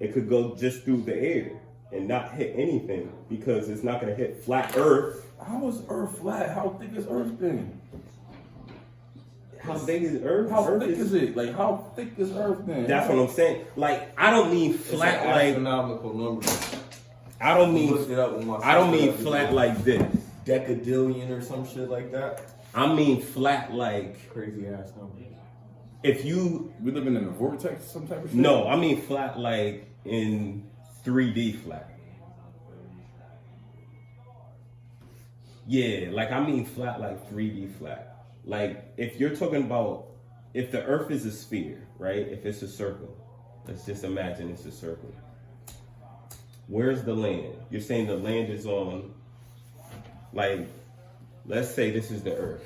S4: It could go just through the air and not hit anything because it's not gonna hit flat Earth.
S2: How is Earth flat? How thick is Earth then?
S4: How big is Earth?
S2: How
S4: Earth
S2: thick is it? Like how thick is Earth then?
S4: That's what I'm saying. Like I don't mean flat
S1: it's an
S4: like
S1: astronomical number.
S4: I don't mean
S1: Looked it up with my
S4: I don't
S1: sister
S4: mean
S1: the other
S4: flat
S1: day.
S4: like this.
S1: Decadillion or some shit like that.
S4: I mean flat like
S1: Crazy ass number.
S4: if you
S2: We living in a vortex, some type of shit.
S4: no, I mean flat like in 3D flat. Yeah, like I mean flat like 3D flat. Like if you're talking about if the Earth is a sphere, right? If it's a circle, let's just imagine it's a circle. Where's the land? You're saying the land is on, like, let's say this is the Earth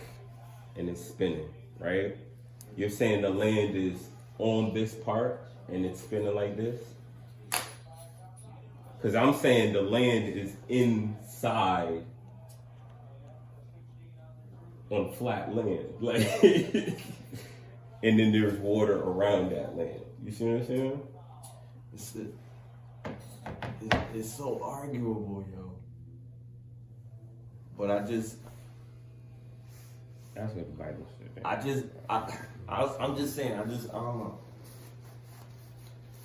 S4: and it's spinning, right? You're saying the land is on this part and it's spinning like this? Because I'm saying the land is inside on flat land, like, and then there's water around that land. You see what I'm saying?
S1: It's so arguable, yo. But
S4: That's what the Bible said.
S1: I'm just saying, I don't know.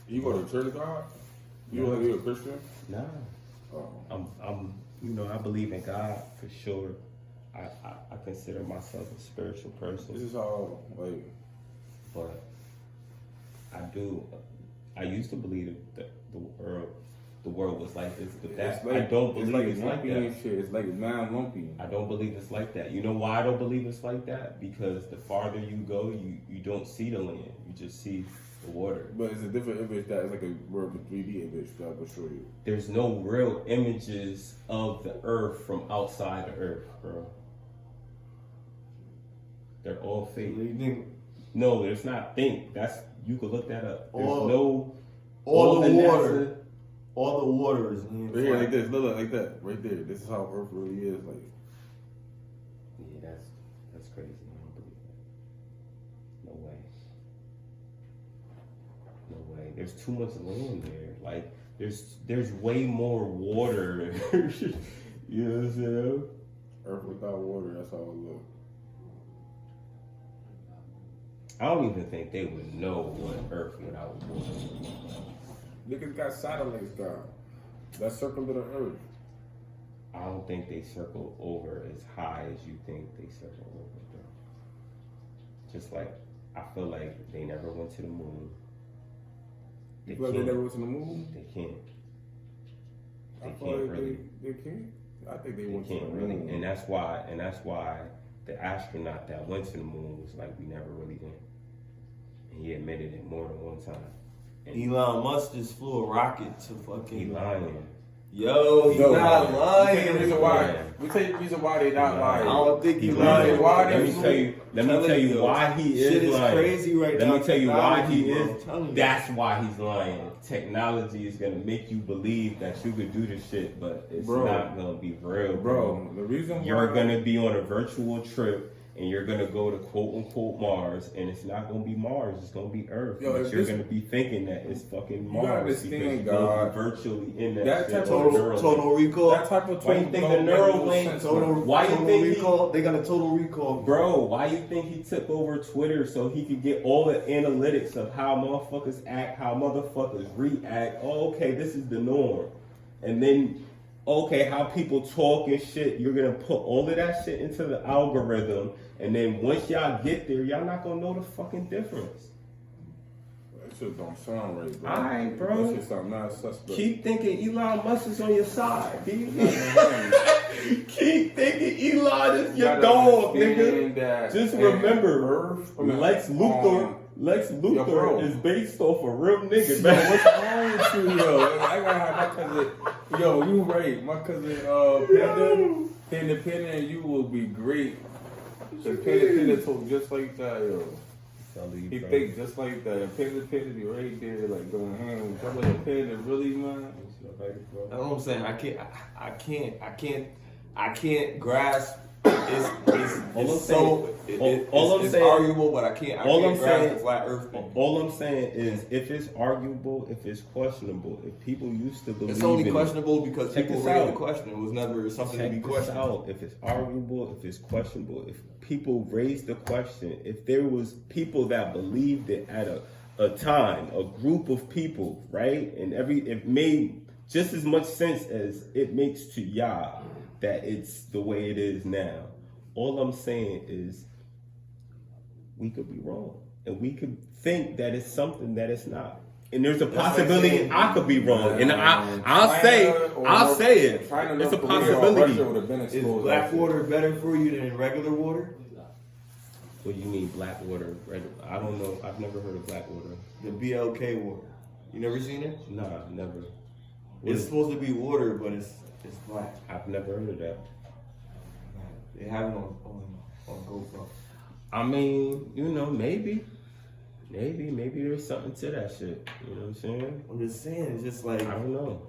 S2: You go to church, God? You a Christian?
S4: Nah.
S2: Oh.
S4: I'm I believe in God for sure. I consider myself a spiritual person.
S2: This is how, like,
S4: But I used to believe that the world was like this, but I don't believe it's like that.
S2: Shit. It's like mad lumpy.
S4: I don't believe it's like that. You know why I don't believe it's like that? Because the farther you go, you don't see the land. You just see the water.
S2: But it's a different image that is like a 3D image that I will show you.
S4: There's no real images of the earth from outside the earth, bro. They're all fake. No, there's not. You could look that up. There's
S1: all the water. All the water is
S2: right here, like this. Look, like that. Right there. This is how Earth really is. Like,
S4: that's crazy. I don't believe that. No way. No way. There's too much land there. Like there's way more water. You know what I'm saying?
S2: Earth without water, that's how it looks.
S4: I don't even think they would know what Earth without water.
S2: Niggas got satellites down that circle to the Earth.
S4: I don't think they circle over as high as you think they circle over, though. Just like, I feel like they never went to the moon.
S2: You feel like they never went to the moon?
S4: They can't.
S2: I feel like they can't. I think they went to the moon.
S4: Really, and that's why the astronaut that went to the moon was like, we never really went. And he admitted it more than one time. And
S1: Elon Musk just flew a rocket to fucking.
S4: he lying.
S1: Yo, he's not lying.
S2: Let me tell you the reason why they not lying.
S1: I don't think he's lying.
S4: Let me tell you why he is
S1: Shit is
S4: lying.
S1: crazy right now.
S4: Let me tell you why he is.
S1: Bro.
S4: That's why he's lying. Technology is gonna make you believe that you could do this shit, but it's not gonna be real, bro.
S2: The reason
S4: you're gonna be on a virtual trip and you're gonna go to quote unquote Mars, and it's not gonna be Mars, it's gonna be Earth. But you're gonna be thinking that it's fucking Mars because you're gonna be virtually in that shit.
S1: Total recall.
S2: That type of
S4: why you think the Neuralink? Why you think
S1: recall? They got a total recall,
S4: bro. Why you think he took over Twitter so he could get all the analytics of how motherfuckers act, how motherfuckers react? Oh, okay, this is the norm, and then. Okay, how people talk and shit, you're gonna put all of that shit into the algorithm, and then once y'all get there, y'all not gonna know the fucking difference.
S2: That shit don't sound right, bro.
S4: Alright, bro.
S2: That shit sound not suspect.
S4: Keep thinking Elon Musk is on your side, B. Keep thinking Elon is your dog, nigga. Just remember, Lex Luthor is based off a real nigga, man.
S2: What's wrong with you, yo? I gotta have my cousin. Yo, you right. My cousin Panda and you will be great. Panda talk just like that, yo. He think just like that. And Panda be right there, like going hand with something like Panda, really, man.
S1: That's what I'm saying. I can't grasp. It's arguable, but I can't grasp the flat Earth thing.
S4: All I'm saying is, if it's arguable, if it's questionable, if people used to believe
S1: it's only
S4: in
S1: questionable because
S4: check
S1: people
S4: this
S1: raised
S4: out.
S1: the question. It was never something to be questioned.
S4: Out. If it's arguable, if it's questionable, if people raised the question, if there was people that believed it at a time, a group of people, right, and it made just as much sense as it makes to y'all that it's the way it is now. All I'm saying is we could be wrong, and we could think that it's something that it's not. And there's a possibility I could be wrong, and I'll say it. It's a possibility.
S1: Is black water better for you than regular water?
S4: What do you mean black water? I don't know. I've never heard of black water.
S1: The BLK water. You never seen it?
S4: Nah, never.
S1: It's supposed to be water, but it's black.
S4: I've never heard of that.
S1: They have it on GoPro.
S4: I mean, maybe there's something to that shit. You know what I'm saying?
S1: I'm just saying, it's just like
S4: I don't know.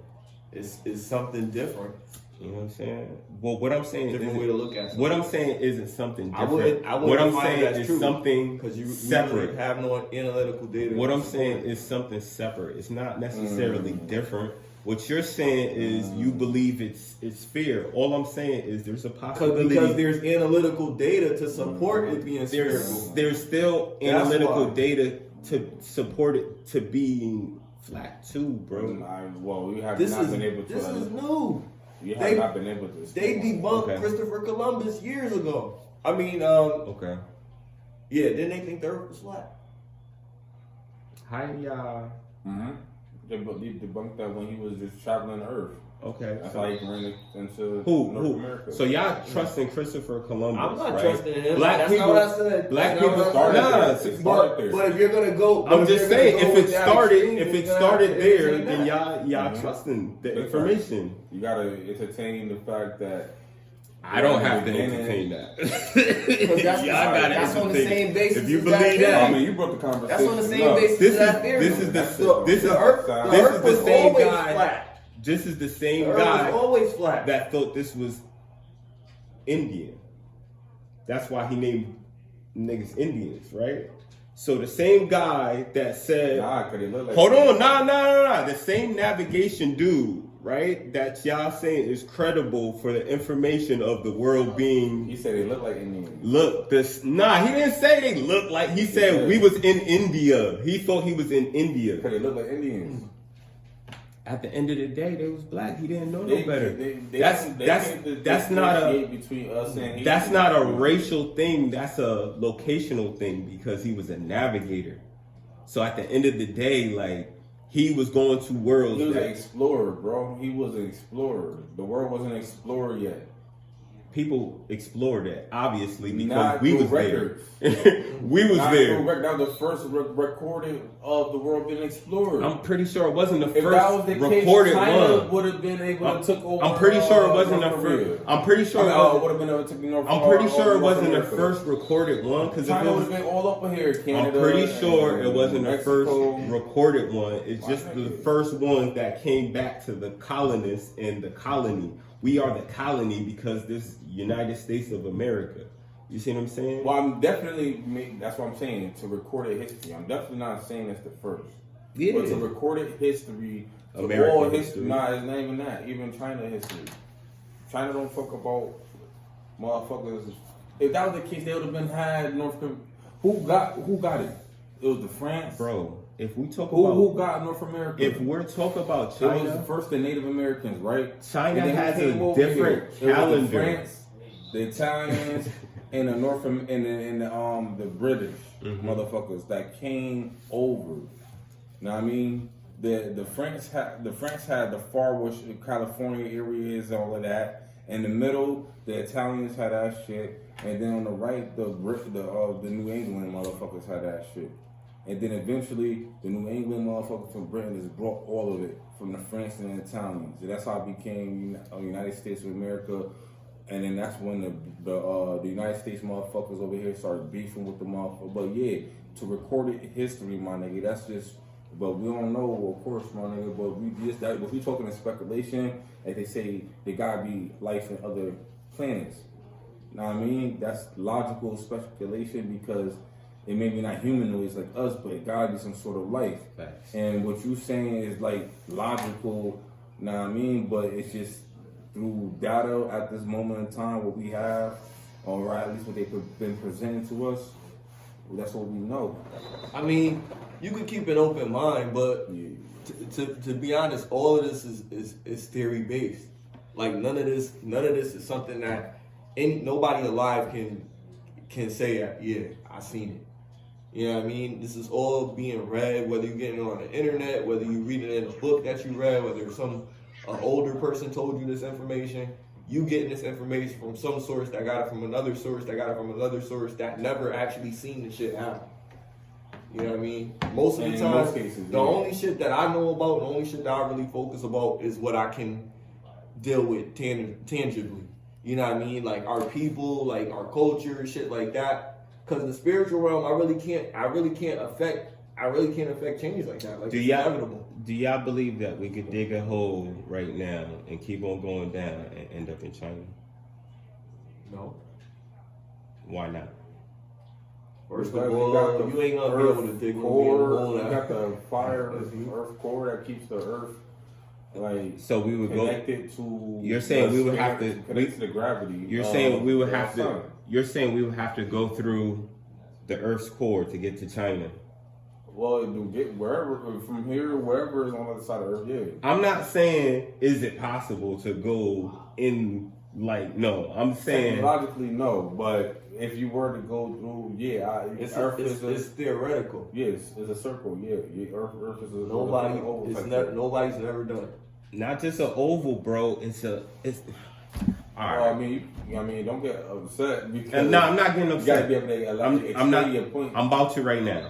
S1: It's something different.
S4: You know what I'm saying? Well, what I'm saying
S1: different way to look at something.
S4: What I'm saying isn't something different.
S1: I wouldn't
S4: what I'm
S1: find
S4: saying
S1: that's
S4: is
S1: true,
S4: something
S1: because you
S4: separate.
S1: Really have no analytical data.
S4: What I'm saying is something separate. It's not necessarily different. What you're saying is you believe it's fair. All I'm saying is there's a possibility
S1: because there's analytical data to support it being spherical.
S4: There's still analytical data to support it to being flat too, bro.
S2: Well, you have not been able to.
S1: This is new.
S2: You have not been able to.
S1: They debunked Christopher Columbus years ago. I mean,
S4: okay.
S1: Yeah, didn't they think the Earth was flat?
S4: How y'all?
S2: They debunked that when he was just traveling the Earth.
S4: Okay.
S2: That's how he ran into
S4: North
S2: America.
S4: So y'all trusting Christopher Columbus?
S1: I'm not
S4: right?
S1: trusting him.
S4: Black people.
S1: Not what I said.
S4: Black people started there.
S1: But if you're gonna go,
S4: I'm just saying, if it started there, then y'all trusting the information.
S2: You gotta entertain the fact that.
S4: I don't have to entertain that.
S1: That's on the same basis.
S4: If you believe that,
S2: I mean, you brought the conversation.
S1: That's on the same basis as that theory.
S4: This is the same guy. This is the same guy
S1: always flat
S4: that thought this was Indian. That's why he named niggas Indians, right? So the same guy that said,
S2: Nah, cause they look like
S4: hold on, nah. The same navigation dude, right? That y'all saying is credible for the information of the world being.
S2: He said they look like Indians.
S4: Look, this nah. He didn't say they look like. He said we was in India. He thought he was in India.
S2: Cause they look like Indians.
S4: At the end of the day, they was black. He didn't know no
S2: They-
S4: better.
S2: they
S4: That's
S2: can't
S4: not a.
S2: differentiate between us and
S4: That's not a racial thing. That's a locational thing because he was a navigator. So at the end of the day, like he was going to worlds.
S2: He was
S4: that
S2: an explorer, bro. He was an explorer. The world wasn't explored yet.
S4: people explored it, obviously, because
S2: Not
S4: we
S2: through
S4: was
S2: records.
S4: there. We was
S2: Not
S4: there.
S2: through that was the first recording of the world being explored.
S4: I'm pretty sure it wasn't the
S2: If
S4: first
S2: that was the case,
S4: recorded
S2: China
S4: one.
S2: would have been able to took over.
S4: I'm pretty sure it wasn't the
S2: North
S4: first.
S2: Korea.
S4: I'm pretty sure it
S2: would
S4: wasn't.
S2: have been able to take North.
S4: I'm pretty sure it
S2: North
S4: wasn't the
S2: America.
S4: first recorded one because
S2: China would have been all up in here. Canada.
S4: I'm pretty sure it wasn't the first
S2: Mexico.
S4: recorded one. It's just the first one that came back to the colonists and the colony. We are the colony because this United States of America. You see what I'm saying?
S2: Well, I'm definitely. That's what I'm saying. To recorded history, I'm definitely not saying it's the first.
S4: Yeah.
S2: But to recorded history, to
S4: American
S2: all
S4: history.
S2: history. Nah, it's not even that. Even China history. China don't talk about motherfuckers. If that was the case, they would have been had North Korea. Who got it? It was the France.
S4: Bro, if we talk
S2: Who
S4: about
S2: got North America?
S4: if we're talking about
S2: it was
S4: China,
S2: first the Native Americans, right?
S4: China
S2: And then
S4: has
S2: who came
S4: a
S2: over
S4: different
S2: here? It was
S4: calendar.
S2: the France, the Italians, and the the British
S4: Mm-hmm.
S2: motherfuckers that came over. Know what I mean? The France had the far west California areas, all of that. In the middle, the Italians had that shit, and then on the right, the New England motherfuckers had that shit. And then eventually, the New England motherfuckers from Britain just brought all of it from the French and the Italians. And that's how it became United States of America. And then that's when the United States motherfuckers over here started beefing with the motherfuckers. But yeah, to recorded history, my nigga, that's just. But we don't know, of course, my nigga. But if we talking in speculation, like they say, there gotta be life in other planets. Know what I mean? That's logical speculation because it may be not humanoids like us, but it gotta be some sort of life.
S4: Facts.
S2: And what you saying is like logical, know what I mean? But it's just through data at this moment in time, what we have, or at least what they've been presenting to us, that's what we know.
S1: I mean, you could keep an open mind, but to be honest, all of this is theory based. Like none of this is something that nobody alive can say, yeah, I seen it. You know what I mean? This is all being read, whether you're getting it on the internet, whether you read it in a book that you read, whether an older person told you this information. You getting this information from some source that got it from another source that got it from another source that never actually seen the shit happen. You know what I mean? Most of the
S2: In
S1: time,
S2: most cases,
S1: the only shit that I know about, the only shit that I really focus about is what I can deal with tangibly. You know what I mean? Like our people, like our culture, shit like that. Because in the spiritual realm, I really can't affect change like that. Like
S4: Do
S1: it's
S4: y'all
S1: inevitable.
S4: do y'all believe that we could dig a hole right now and keep on going down and end up in China?
S1: No.
S4: Why not?
S1: First
S2: Because
S1: of
S2: you
S1: all,
S2: got the
S1: you ain't gonna be
S2: earth
S1: able to dig a
S2: core,
S1: hole
S2: you
S1: out.
S2: got the fire, earth core that keeps the earth like
S4: So we would go.
S2: connected to.
S4: You're saying
S2: the
S4: we would
S2: spirit,
S4: have to-
S2: connected to the gravity.
S4: You're saying we would
S2: the
S4: have to.
S2: sun.
S4: You're saying we would have to go through the Earth's core to get to China.
S2: Well, to get wherever from here, wherever is on the other side of Earth, yeah.
S4: I'm not saying is it possible to go in like no. I'm saying
S2: Logically, no, but if you were to go through, Earth is
S1: It's theoretical.
S2: yes, it's a circle, yeah. Earth is a
S1: Nobody's never done it.
S4: not just an oval, bro. It's all
S2: Well,
S4: right.
S2: I mean, don't get upset because
S4: No, I'm not getting
S2: you gotta
S4: upset.
S2: be able to
S4: I'm
S2: explain
S4: not.
S2: your point.
S4: I'm about to right now.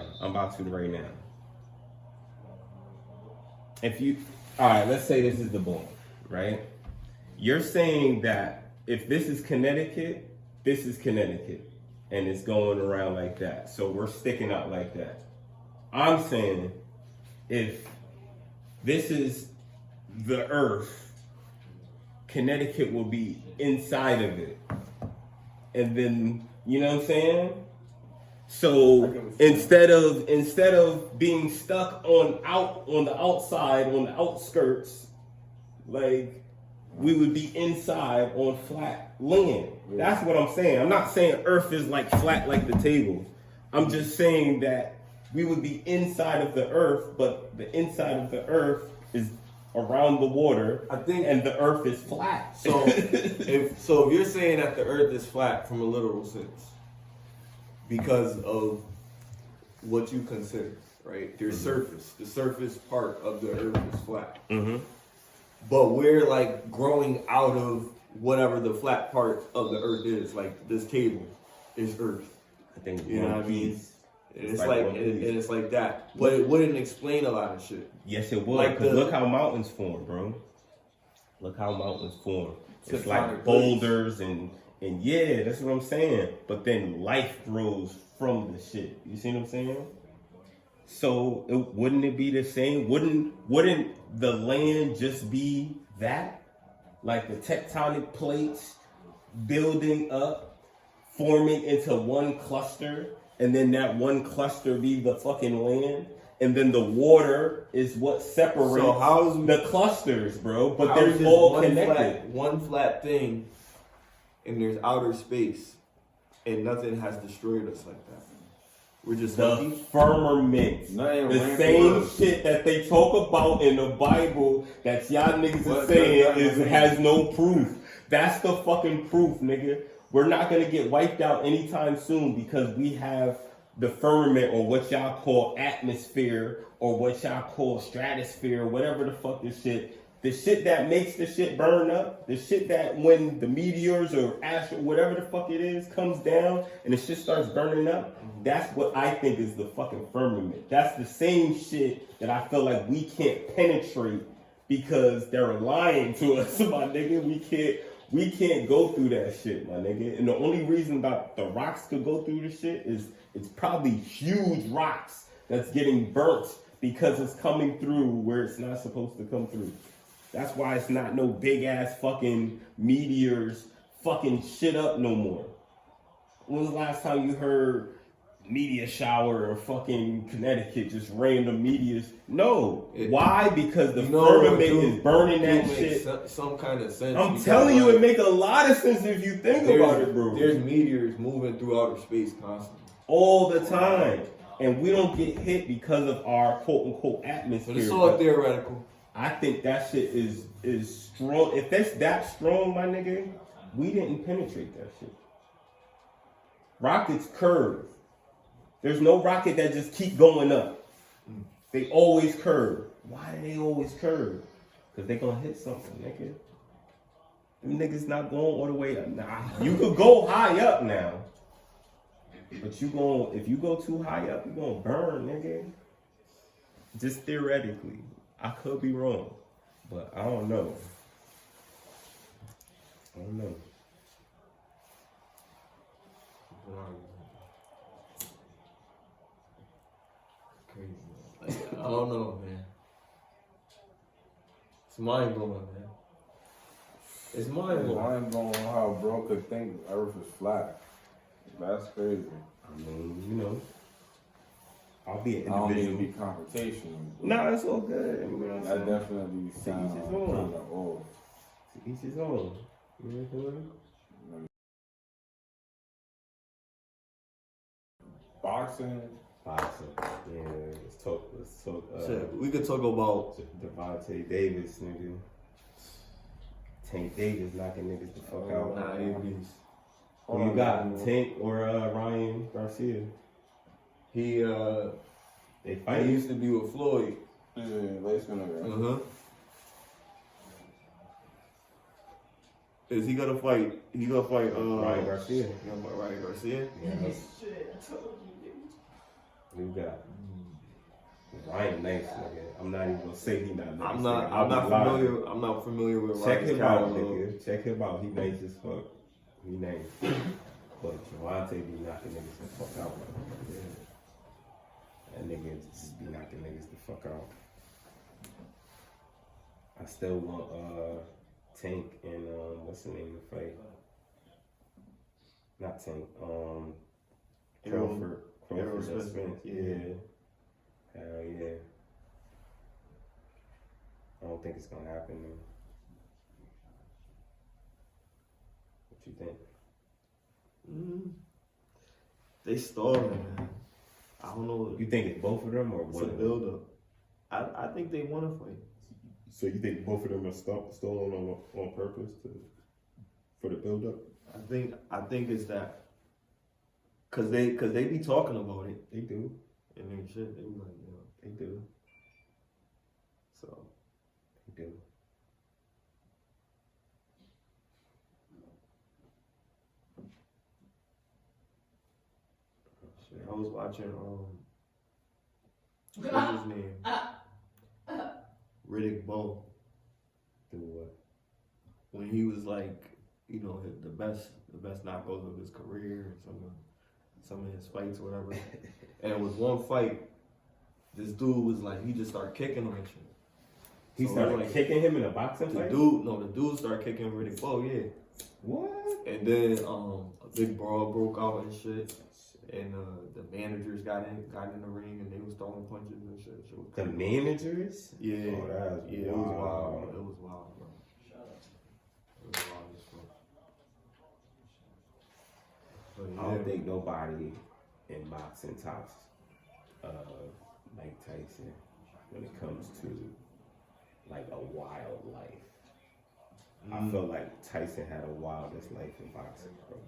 S4: If you, all right, let's say this is the ball, right? You're saying that if this is Connecticut, and it's going around like that. So we're sticking out like that. I'm saying if this is the Earth, Connecticut will be inside of it. And then You know what I'm saying? So instead of being stuck on the outside, on the outskirts, like we would be inside on flat land. That's what I'm saying. I'm not saying Earth is like flat like the table. I'm just saying that we would be inside of the Earth, but the inside of the Earth is around the water.
S1: I think,
S4: and the Earth is flat.
S1: So if you're saying that the Earth is flat from a literal sense, because of what you consider, right? There's surface. The surface part of the Earth is flat. But we're like growing out of whatever the flat part of the Earth is. Like this table is Earth.
S4: I think
S1: you know what I mean. And it's like that, but it wouldn't explain a lot of shit.
S4: Yes, it would. Like look how mountains form, bro. Look how mountains form. It's like boulders and yeah, that's what I'm saying. But then life grows from the shit. You see what I'm saying? So wouldn't it be the same? Wouldn't the land just be that? Like the tectonic plates building up, forming into one cluster, and then that one cluster be the fucking land, and then the water is what separates the clusters, bro. But they're all connected.
S1: One flat thing, and there's outer space, and nothing has destroyed us like that. We're just
S4: the firmament. The same shit that they talk about in the Bible that y'all niggas is saying has no proof. That's the fucking proof, nigga. We're not gonna get wiped out anytime soon because we have the firmament, or what y'all call atmosphere, or what y'all call stratosphere, whatever the fuck this shit. The shit that makes the shit burn up, the shit that when the meteors or astro, whatever the fuck it is, comes down and the shit starts burning up, that's what I think is the fucking firmament. That's the same shit that I feel like we can't penetrate because they're lying to us, my nigga. We can't go through that shit, my nigga. And the only reason that the rocks could go through the shit is it's probably huge rocks that's getting burnt because it's coming through where it's not supposed to come through. That's why it's not no big ass fucking meteors fucking shit up no more. When was the last time you heard meteor shower or fucking Connecticut, just random meteors? No. Why? Because the firmament is burning that shit.
S1: Some kind of sense.
S4: I'm telling you, it makes a lot of sense if you think about it, bro.
S1: There's meteors moving through outer space constantly.
S4: All the time. And we don't get hit because of our quote-unquote atmosphere.
S1: But it's all theoretical.
S4: I think that shit is strong. If that's that strong, my nigga, we didn't penetrate that shit. Rockets curve. There's no rocket that just keep going up. They always curve. Why do they always curve? Because they gonna hit something, nigga. Them niggas not going all the way up. Nah, you could go high up now. But if you go too high up, you gonna burn, nigga. Just theoretically. I could be wrong, but I don't know.
S1: Crazy. Like, I don't know, man. It's mind blowing, man. It's mind blowing.
S2: Mind blowing how a bro could think Earth is flat. That's crazy.
S4: I mean, you know, I'll be an
S2: I don't
S4: individual.
S2: need to be confrontational.
S4: No, it's all good. You know
S2: That definitely sounds
S4: his
S2: kind
S4: own.
S2: of off.
S4: To each his own. You know what I'm saying?
S2: Boxing.
S4: Yeah, let's talk.
S1: Shit, we could talk about
S4: Devontae Davis, nigga. Tank Davis knocking niggas the fuck out.
S1: Nah,
S4: Who you got? Tank or Ryan Garcia?
S1: They
S4: fight.
S1: He used to be with Floyd.
S2: Yeah, late spinner.
S1: Is he gonna fight? He gonna fight
S4: Ryan Garcia.
S1: He gonna fight Ryan Garcia?
S4: Yeah. Who you got? Ryan nice, nigga. I'm not even gonna say he not nice.
S1: I'm not familiar with
S4: Check
S1: Ryan's
S4: him out,
S1: catalog.
S4: nigga. Check him out. He nice as fuck. He nice. But Javante be knocking niggas the fuck out, bro. Yeah. That nigga just be knocking niggas the fuck out. I still want Tank and what's the name of the fight? Not Tank.
S1: Crawford
S4: Spence. Yeah. Hell yeah. I don't think it's gonna happen though. What you think?
S1: They stalling, man. I don't know.
S4: You think it's both of them or
S1: It's
S4: one
S1: a
S4: of them?
S1: build up. I think they want to fight.
S4: So you think both of them are stolen on purpose for the build up?
S1: I think it's that. Cause they be talking about it
S4: They do.
S1: and then shit. They be like,
S4: They do.
S1: so.
S4: They do.
S1: Shit, I was watching what's his name? Riddick Bowe.
S4: Do what?
S1: When he was like, the best knockouts of his career and some of his fights or whatever. And it was one fight, this dude was like, he just started kicking him and shit.
S4: He
S1: So,
S4: started
S1: like,
S4: kicking him in a boxing
S1: The
S4: fight?
S1: dude started kicking Riddick Bowe, yeah.
S4: What?
S1: And then a big brawl broke out and shit. And the managers got in the ring and they was throwing punches and shit. Shit was
S4: The
S1: crazy.
S4: managers?
S1: Yeah.
S4: Oh, that's
S1: Yeah, it was wild.
S4: wild.
S1: Bro. It was wild, bro. It was wild as fuck. But
S4: I don't think nobody in boxing tops Mike Tyson when it comes to like a wild life. I feel like Tyson had a wildest life in boxing, bro.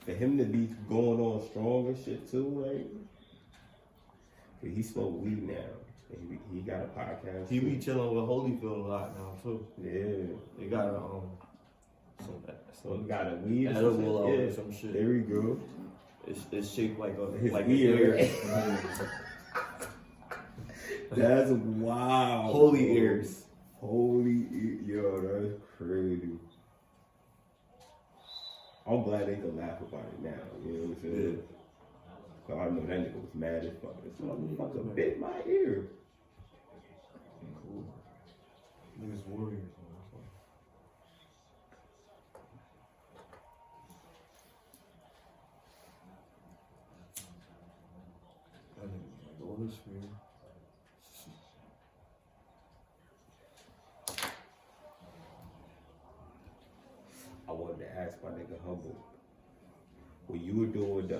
S4: For him to be going on strong and shit too, like, he smoked weed now. He got a podcast.
S1: He
S4: too.
S1: be chilling with Holyfield a lot now too.
S4: Yeah.
S1: They got a
S4: So he got a weed or
S1: edible
S4: some shit.
S1: or some shit.
S4: There we go.
S1: It's shaped like
S4: His
S1: an
S4: ear.
S1: ear.
S4: That's wild.
S1: Holy
S4: bro.
S1: ears.
S4: Holy ear. Yo, that's crazy. I'm glad they can laugh about it now. You know what I'm saying? Cause I know that nigga was mad as fuck. This motherfucker bit my ear.
S1: Cool. Niggas warriors, man. That nigga like all this fear.
S4: I wanted to ask my nigga Humble, when you were doing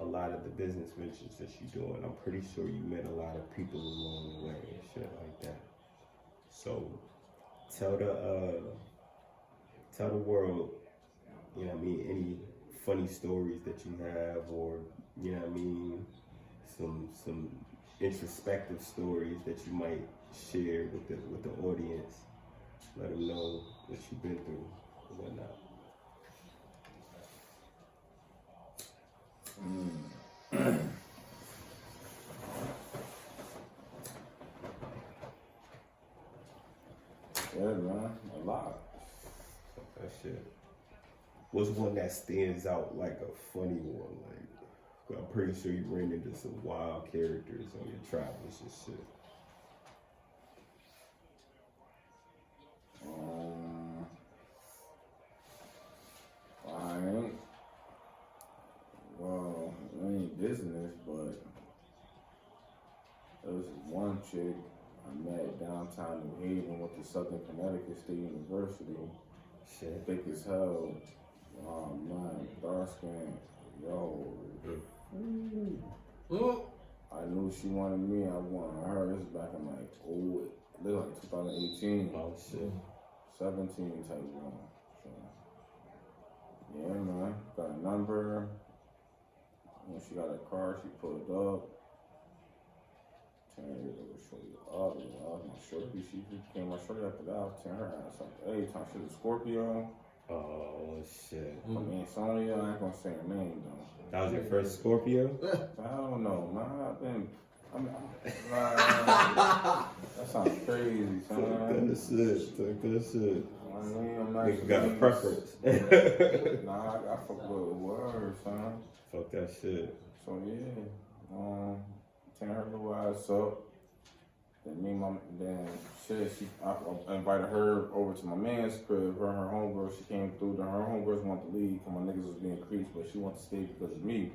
S4: a lot of the business ventures that you doing, I'm pretty sure you met a lot of people along the way and shit like that. So tell the world, you know what I mean, any funny stories that you have, or you know what I mean, some introspective stories that you might share with the audience. Let them know what you've been through and whatnot.
S2: Yeah, man, a lot.
S4: That shit. What's one that stands out like a funny one? Like, I'm pretty sure you ran into some wild characters on your travels and shit.
S2: I ain't business, but there was one chick I met downtown New Haven with the Southern Connecticut State University.
S4: Shit.
S2: Thick as hell. Man, dark skin. Yo. I knew she wanted me, I wanted her. This is back in like 2018.
S4: Oh shit.
S2: 17 type one. So, yeah, man. Got a number. When she got a car, she pulled up. 10 years old, shorty up. I was my shorty. She became my shorty after that. I was tearing her ass up. Hey, time she was a Scorpio.
S4: Oh shit.
S2: I mean, Sonya, I ain't gonna say her name though.
S4: That was your first Scorpio?
S2: I don't know, man. That sounds crazy, son.
S4: Good shit.
S2: I'm not
S4: Nigga got a preference.
S2: Nah, I fuck with words, son.
S4: Fuck that shit.
S2: So yeah, tearing her little ass up. I invited her over to my man's crib. Her and her homegirl, she came through. Then her homegirls wanted to leave because my niggas was being creeps, but she wanted to stay because of me.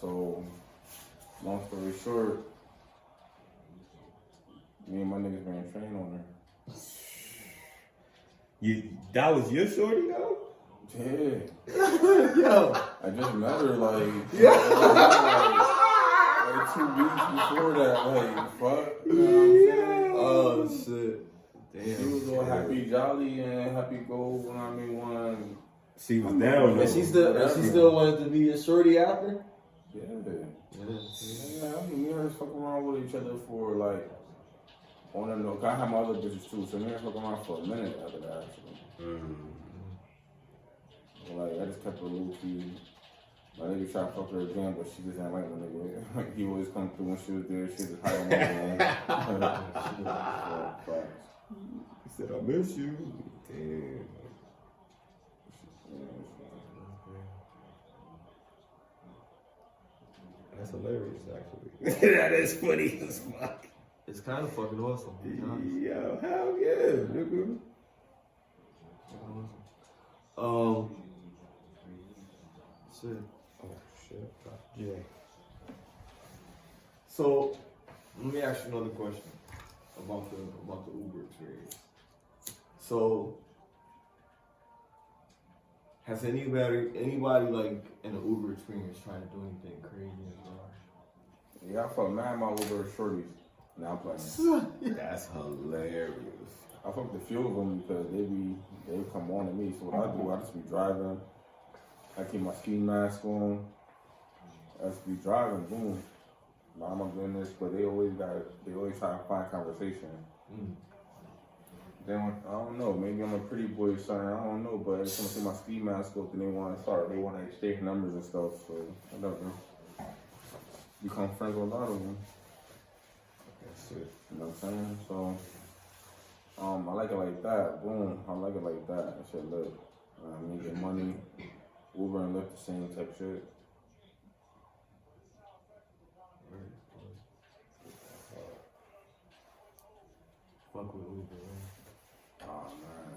S2: So, long story short, me and my niggas ran train on her.
S4: That was your shorty though?
S2: Yeah.
S1: Yo.
S2: I just met her like,
S1: Yeah.
S2: like 2 weeks before that. Like, fuck. You know what I'm saying?
S1: Oh shit. Damn.
S2: She was all happy, jolly, and happy go. When I mean, one.
S4: She was down.
S1: And she still wanted to be a shorty after?
S2: Yeah. Yeah, I mean, me and her fuck around with each other for like, on and off. I had my other bitches too, so me and her fuck around for a minute after that actually. Like, I just kept her low key. My nigga tried to fuck her again, but she just didn't like my nigga. Like, he always come through when she was there. She just hide on my
S4: He said, I miss you. Damn. That's hilarious, actually. That is funny as fuck.
S1: It's kind of fucking awesome.
S4: Yo, hell yeah, nigga.
S1: Shit.
S4: Oh shit. Yeah.
S1: So, let me ask you another question about the Uber experience. So, has anybody like in the Uber experience tried to do anything crazy as well?
S2: Yeah, I fuck mad my Uber shorties. Now I'm playing.
S4: That's hilarious.
S2: I fuck the few of them because they come on to me. So what I do, I just be driving. I keep my ski mask on. I just be driving, boom. Oh my goodness, but they always try to find conversation. Then I don't know, maybe I'm a pretty boy or something, I don't know, but every time I see my ski mask up and they want to exchange numbers and stuff, so whatever. Become friends with a lot of them.
S4: That's it.
S2: You know what I'm saying? So, I like it like that, boom, I like it like that, that shit lit. Me get money, Uber and Lyphr the same type shit.
S1: Fuck with Uber, man.
S2: Oh man.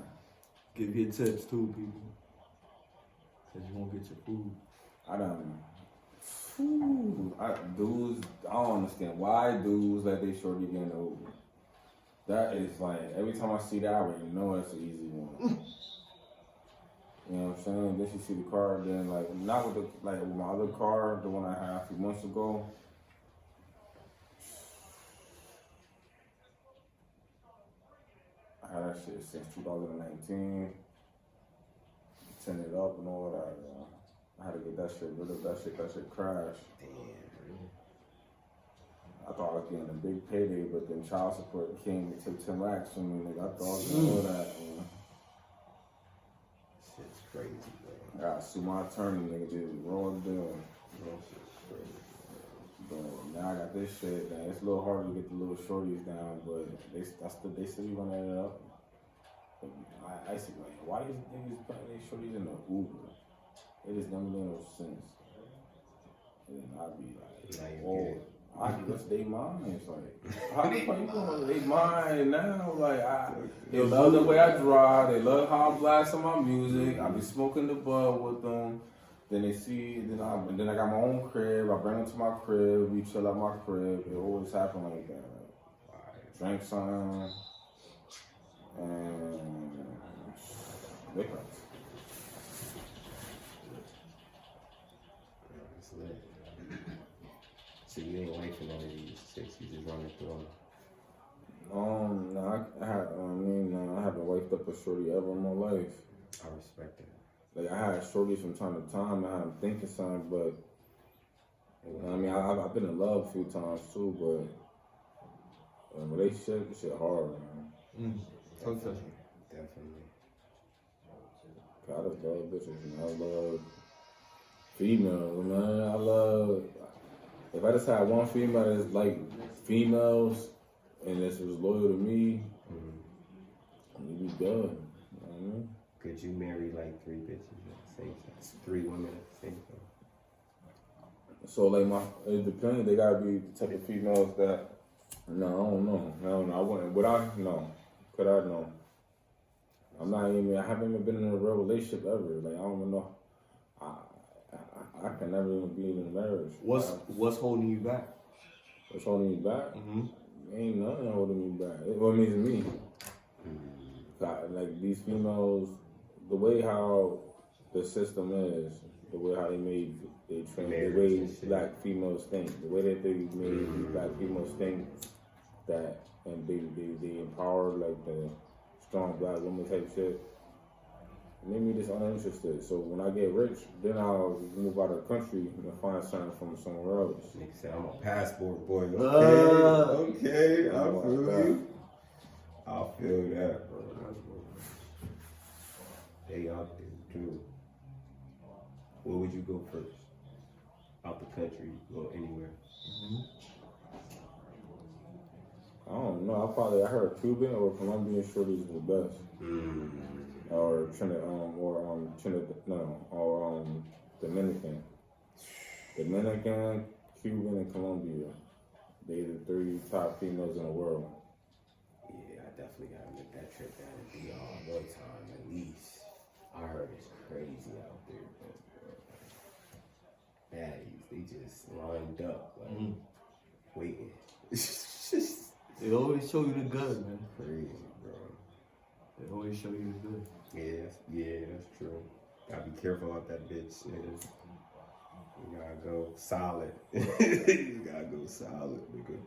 S1: Give your tips too, people. Cause you won't get your food.
S2: Dudes, I don't understand why dudes let they shorty get in the Uber. That is like, every time I see that, I already know it's an easy one. You know what I'm saying? Then she see the car, then like, not with with my other car, the one I had a few months ago. I had that shit since 2019. Send it up and all that. I had to get that shit rid of that shit crashed.
S4: Damn.
S2: I thought I was getting a big payday, but then child support came and took 10 racks from me. Nigga, I thought I was gonna know that.
S4: Shit's crazy, bro.
S2: I gotta sue my attorney, nigga, did the wrong deal.
S4: Shit's crazy.
S2: But now I got this shit down. It's a little hard to get the little shorties down, but they still be running it up. But I see, like, why these niggas putting these shorties in the Uber? It just never made no sense. And then I'd be like, whoa. That's they minds, like, how the fuck you going they mind now? Like, they love the way I drive, they love how I blast on my music, I be smoking the bud with them, then they see, then I got my own crib, I bring them to my crib, we chill at my crib, it always happen like that. Like, drink some, and liquor.
S4: It's lit. So you ain't wifing all of these chicks, you just running through them?
S2: No, I haven't wifed up a shorty ever in my life.
S4: I respect that.
S2: Like, I had shorties from time to time, I had them thinking something, but I mean, I've been in love a few times too, but relationship, shit hard, man.
S4: Definitely.
S2: I just love bitches, man. I love females, man. If I just had one female that's like females and this was loyal to me, we'd be good. You know what I mean?
S4: Could you marry like 3 bitches at the same time? 3 women at the same time?
S2: So like it depends. They gotta be the type of females that No, I don't know. I wouldn't. Would I? No. Could I? No. I'm not even. I haven't even been in a real relationship ever. Like I don't even know. I can never even be in a marriage.
S1: What's holding you back?
S2: What's holding me back? Ain't nothing holding me back. What means to me? Like these females, the way how the system is, the way how they train, the way black females think, the way that they made black females think that, and they empower like the strong black woman type shit. Made me just uninterested. So when I get rich, then I'll move out of the country and find something from somewhere else.
S4: Nigga said I'm a passport boy. Okay, I feel you. I feel that, bro. They out there too. Where would you go first? Out the country, go anywhere.
S2: I don't know. I heard Cuban or Colombian shorties is the best. Or Dominican. Dominican, Cuban, and Colombia. They the 3 top females in the world.
S4: Yeah, I definitely gotta make that trip down to DR one time at least. I heard it's crazy out there, bro. Baddies, they just lined up, like, waiting.
S1: They always show you the good, man.
S4: Crazy, bro.
S1: They always show you the good.
S4: Yeah, that's true. Gotta be careful out that bitch, nigga. You gotta go solid. You gotta go solid, nigga.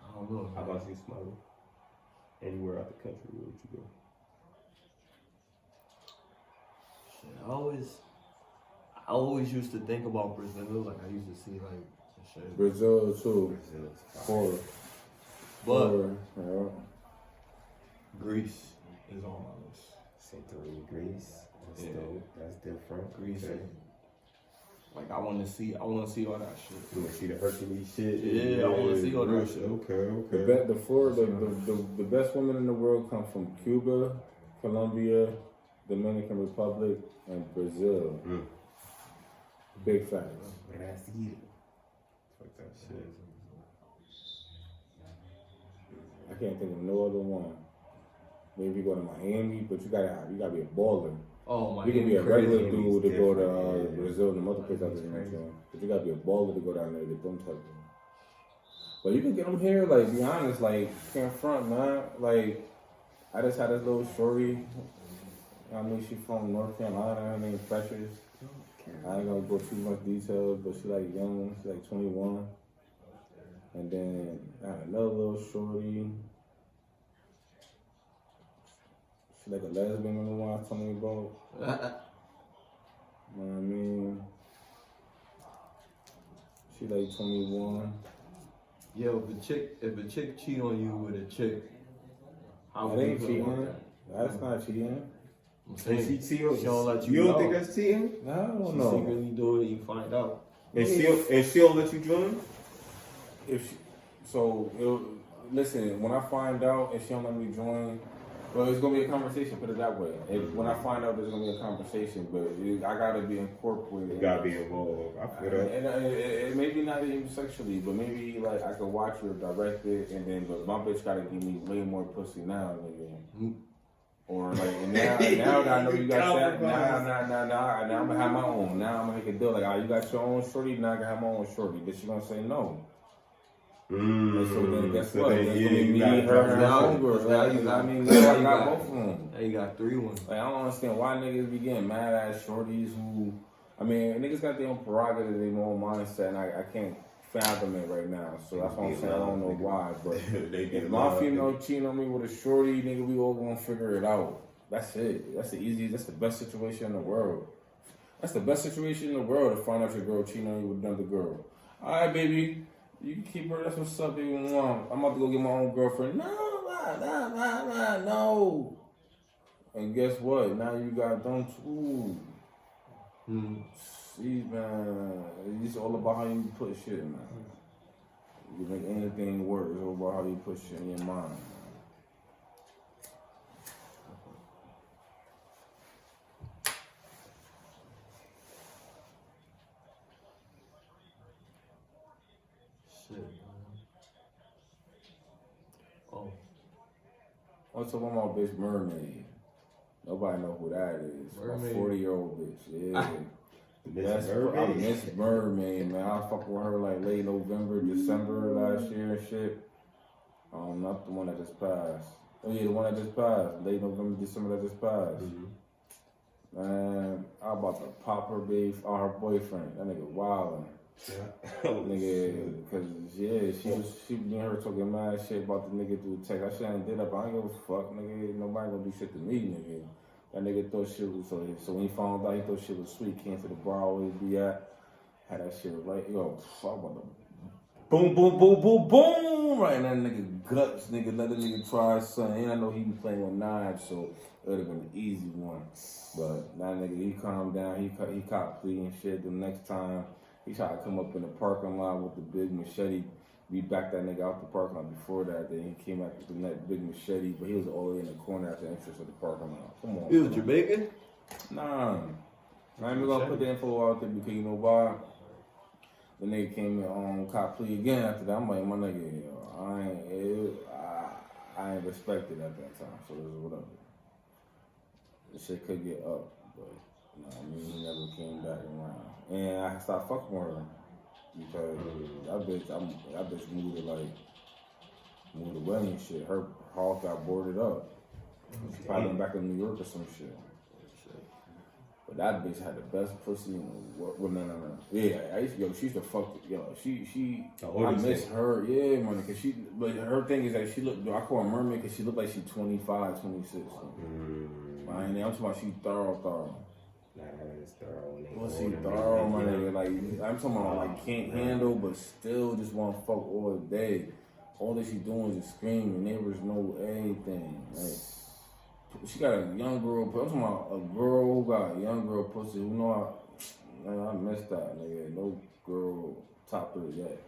S1: I don't know.
S4: How about you, Smiley? Anywhere out the country, where would you go?
S1: Shit, I always used to think about Brazil. Like I used to see like shit.
S2: Brazil too.
S4: Brazil.
S1: But Greece is on my list.
S4: Santorini, Greece. That's dope. That's different.
S1: Greece. Like I want to see all that shit.
S4: You want to see the Hercules shit?
S1: Yeah, I want to see all that shit.
S4: Okay.
S2: The best women in the world come from Cuba, Colombia, Dominican Republic, and Brazil. Big facts.
S4: Brazil. Fuck that shit.
S2: I can't think of no other one. Maybe go to Miami, but you gotta be a baller.
S1: Oh my!
S2: You can be a regular dude to go to Brazil and other places out there, but you gotta be a baller to go down there to get them type of. But you can get them here, like be honest, like can't front, man. Like I just had this little shorty. I mean, she from North Carolina. Her name Precious. I ain't gonna go too much details, but she like young. She like 21. And then I had another little shorty. She like a lesbian in the one I was telling you about. You know what I mean? She like 21.
S1: Yo, if a chick cheat on you with a chick, how
S2: That
S1: would you
S2: ain't
S1: feel
S2: cheating.
S1: about that?
S2: That's not cheating.
S1: I'm saying,
S4: She
S1: don't let you
S4: You don't
S1: know.
S4: think that's cheating?
S2: No, I don't
S1: She
S2: know.
S1: secretly do it, you find out.
S4: And she don't let you join?
S2: Listen, when I find out if she don't let me join, well, it's gonna be a conversation. Put it that way. When I find out, there's gonna be a conversation, but I gotta be incorporated.
S4: You gotta be involved. I feel that.
S2: And maybe not even sexually, but maybe like I could watch her direct it, and then but my bitch gotta give me way more pussy now, nigga. Or like and now that I know you got that, now I'm gonna have my own. Now I'm gonna make a deal like, you got your own shorty, now I can have my own shorty. Then she gonna say no. And so then guess what? Then me, her, and her homegirl. Now you got me. Now I got both of them.
S1: Now you got 3 ones.
S2: Like I don't understand why niggas be getting mad at shorties who. I mean, niggas got their own prerogative, their own mindset, and I can't fathom it right now. So that's what I'm saying. I don't know why, but if my female cheating on me with a shorty, nigga, we all gonna figure it out. That's it. That's the easiest. That's the best situation in the world. That's the best situation in the world to find out your girl cheating on you with another girl. All right, baby. You can keep her. That's what's up, baby. I'm about to go get my own girlfriend. No. And guess what? Now you got them too. See, man. It's all about how you put shit, man. You make anything work. It's all about how you put shit in your mind, man. What's up with my bitch Mermaid? Nobody know who that is.
S1: Mermaid.
S2: My 40-year-old bitch. Yeah.
S4: Miss
S2: I
S4: Mermaid.
S2: miss Mermaid, man. I fuck with her like late November, December last year and shit. Not the one that just passed. Oh yeah, the one that just passed. Late November, December that just passed.
S4: Mm-hmm.
S2: Man, I about to pop her babe on her boyfriend. That nigga wildin'. Nigga, cause yeah, she me and her talking mad shit about the nigga through text. I shit ain't did that, but I ain't give a fuck, nigga. Nobody gonna do shit to me, nigga. That nigga thought shit was so when he found out he thought shit was sweet, came to the bar always be at, had that shit right, yo, fuck about the boom, boom, boom, boom, boom, right in that nigga guts, nigga. Let the nigga try something. And I know he was playing with knives, so it would have been an easy one. But that nigga, he calmed down. He caught plea and shit. The next time he tried to come up in the parking lot with the big machete. We backed that nigga out the parking lot before that. Then he came back with that big machete, but he was all the way in the corner at the entrance of the parking lot. Come on.
S1: He was Jamaican?
S2: Nah. I ain't even gonna put the info out there because you know why? The nigga came in cop plea again after that. I'm like, my nigga, yo, I ain't respected at that time, so it was whatever. The shit could get up, but he never came back around. And I stopped fucking with her because that bitch moved away and shit. Her house got boarded up. She probably went back to New York or some shit. But that bitch had the best pussy in the world. Well, no. Yeah, she used to fuck, I miss her, yeah, man, but her thing is that she looked, I call her mermaid because she looked like she 25, 26. I'm talking about she thorough.
S4: Nah, it's thorough.
S2: Well, she thorough, my nigga. Like, I'm talking about, like, can't handle, but still just want to fuck all day. All that she doing is just screaming. Neighbors know everything. Like, she got a young girl, I'm talking about a girl who got a young girl pussy. You know, I missed that, nigga. No girl top her yet.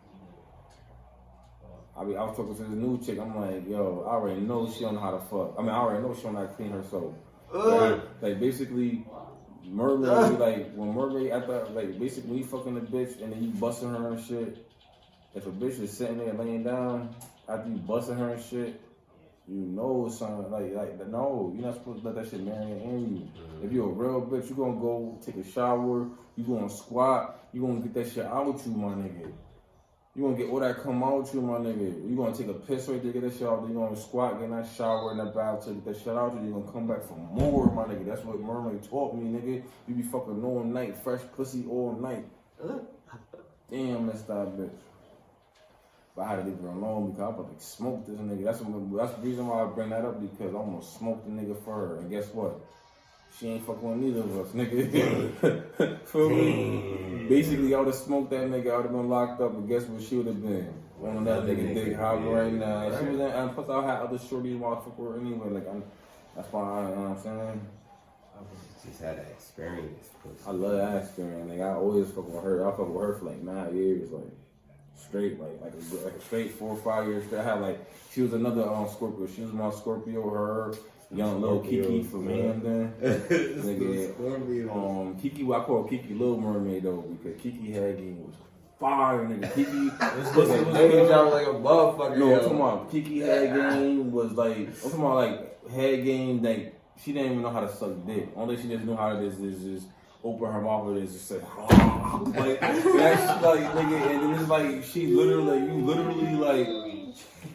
S2: I was talking to this new chick. I'm like, yo, I already know she don't know how to fuck. I already know she don't know how to clean herself. Like basically, mermaid, like when mermaid after, like basically when you fucking a bitch and then you busting her and shit. If a bitch is sitting there laying down after you busting her and shit, you know something like no, you're not supposed to let that shit marinate in you. If you're a real bitch, you gonna go take a shower, you gonna squat, you gonna get that shit out you, my nigga. You gonna get all that come out you, my nigga. You gonna take a piss right there, get that shit out. You gonna squat, get in that shower, in that bathtub, get that shit out you. You gonna come back for more, my nigga. That's what mermaid taught me, nigga. You be fucking all night, fresh pussy all night. Damn, that's that bitch. But I had to leave her alone because I was like, smoke this nigga. That's the reason why I bring that up, because I almost smoked the nigga for her. And guess what? She ain't fucking with neither of us, nigga. Feel me? Basically, I would have smoked that nigga. I would have been locked up. But guess what? She would have been on that nigga dick hopping right now. And she was in, and plus I had other shorties while I fuck with her anyway. Like, that's why you know what I'm saying?
S4: I just had that experience.
S2: I love that experience. Like, I always fuck with her. I fuck with her for like 9 years, like straight, like a straight 4 or 5 years straight. I had like, she was another Scorpio. She was my Scorpio. Her young little Kiki from Hamden. Nigga, Kiki, I call Kiki Little Mermaid though, because Kiki head game was fire, nigga. Kiki,
S1: this was like a motherfucker.
S2: No, I'm talking about Kiki head game was like, I'm talking about like head game that she didn't even know how to suck dick. Only she just knew how to just open her mouth and just say, like, nigga, and then it's like, she literally, like, you literally, like,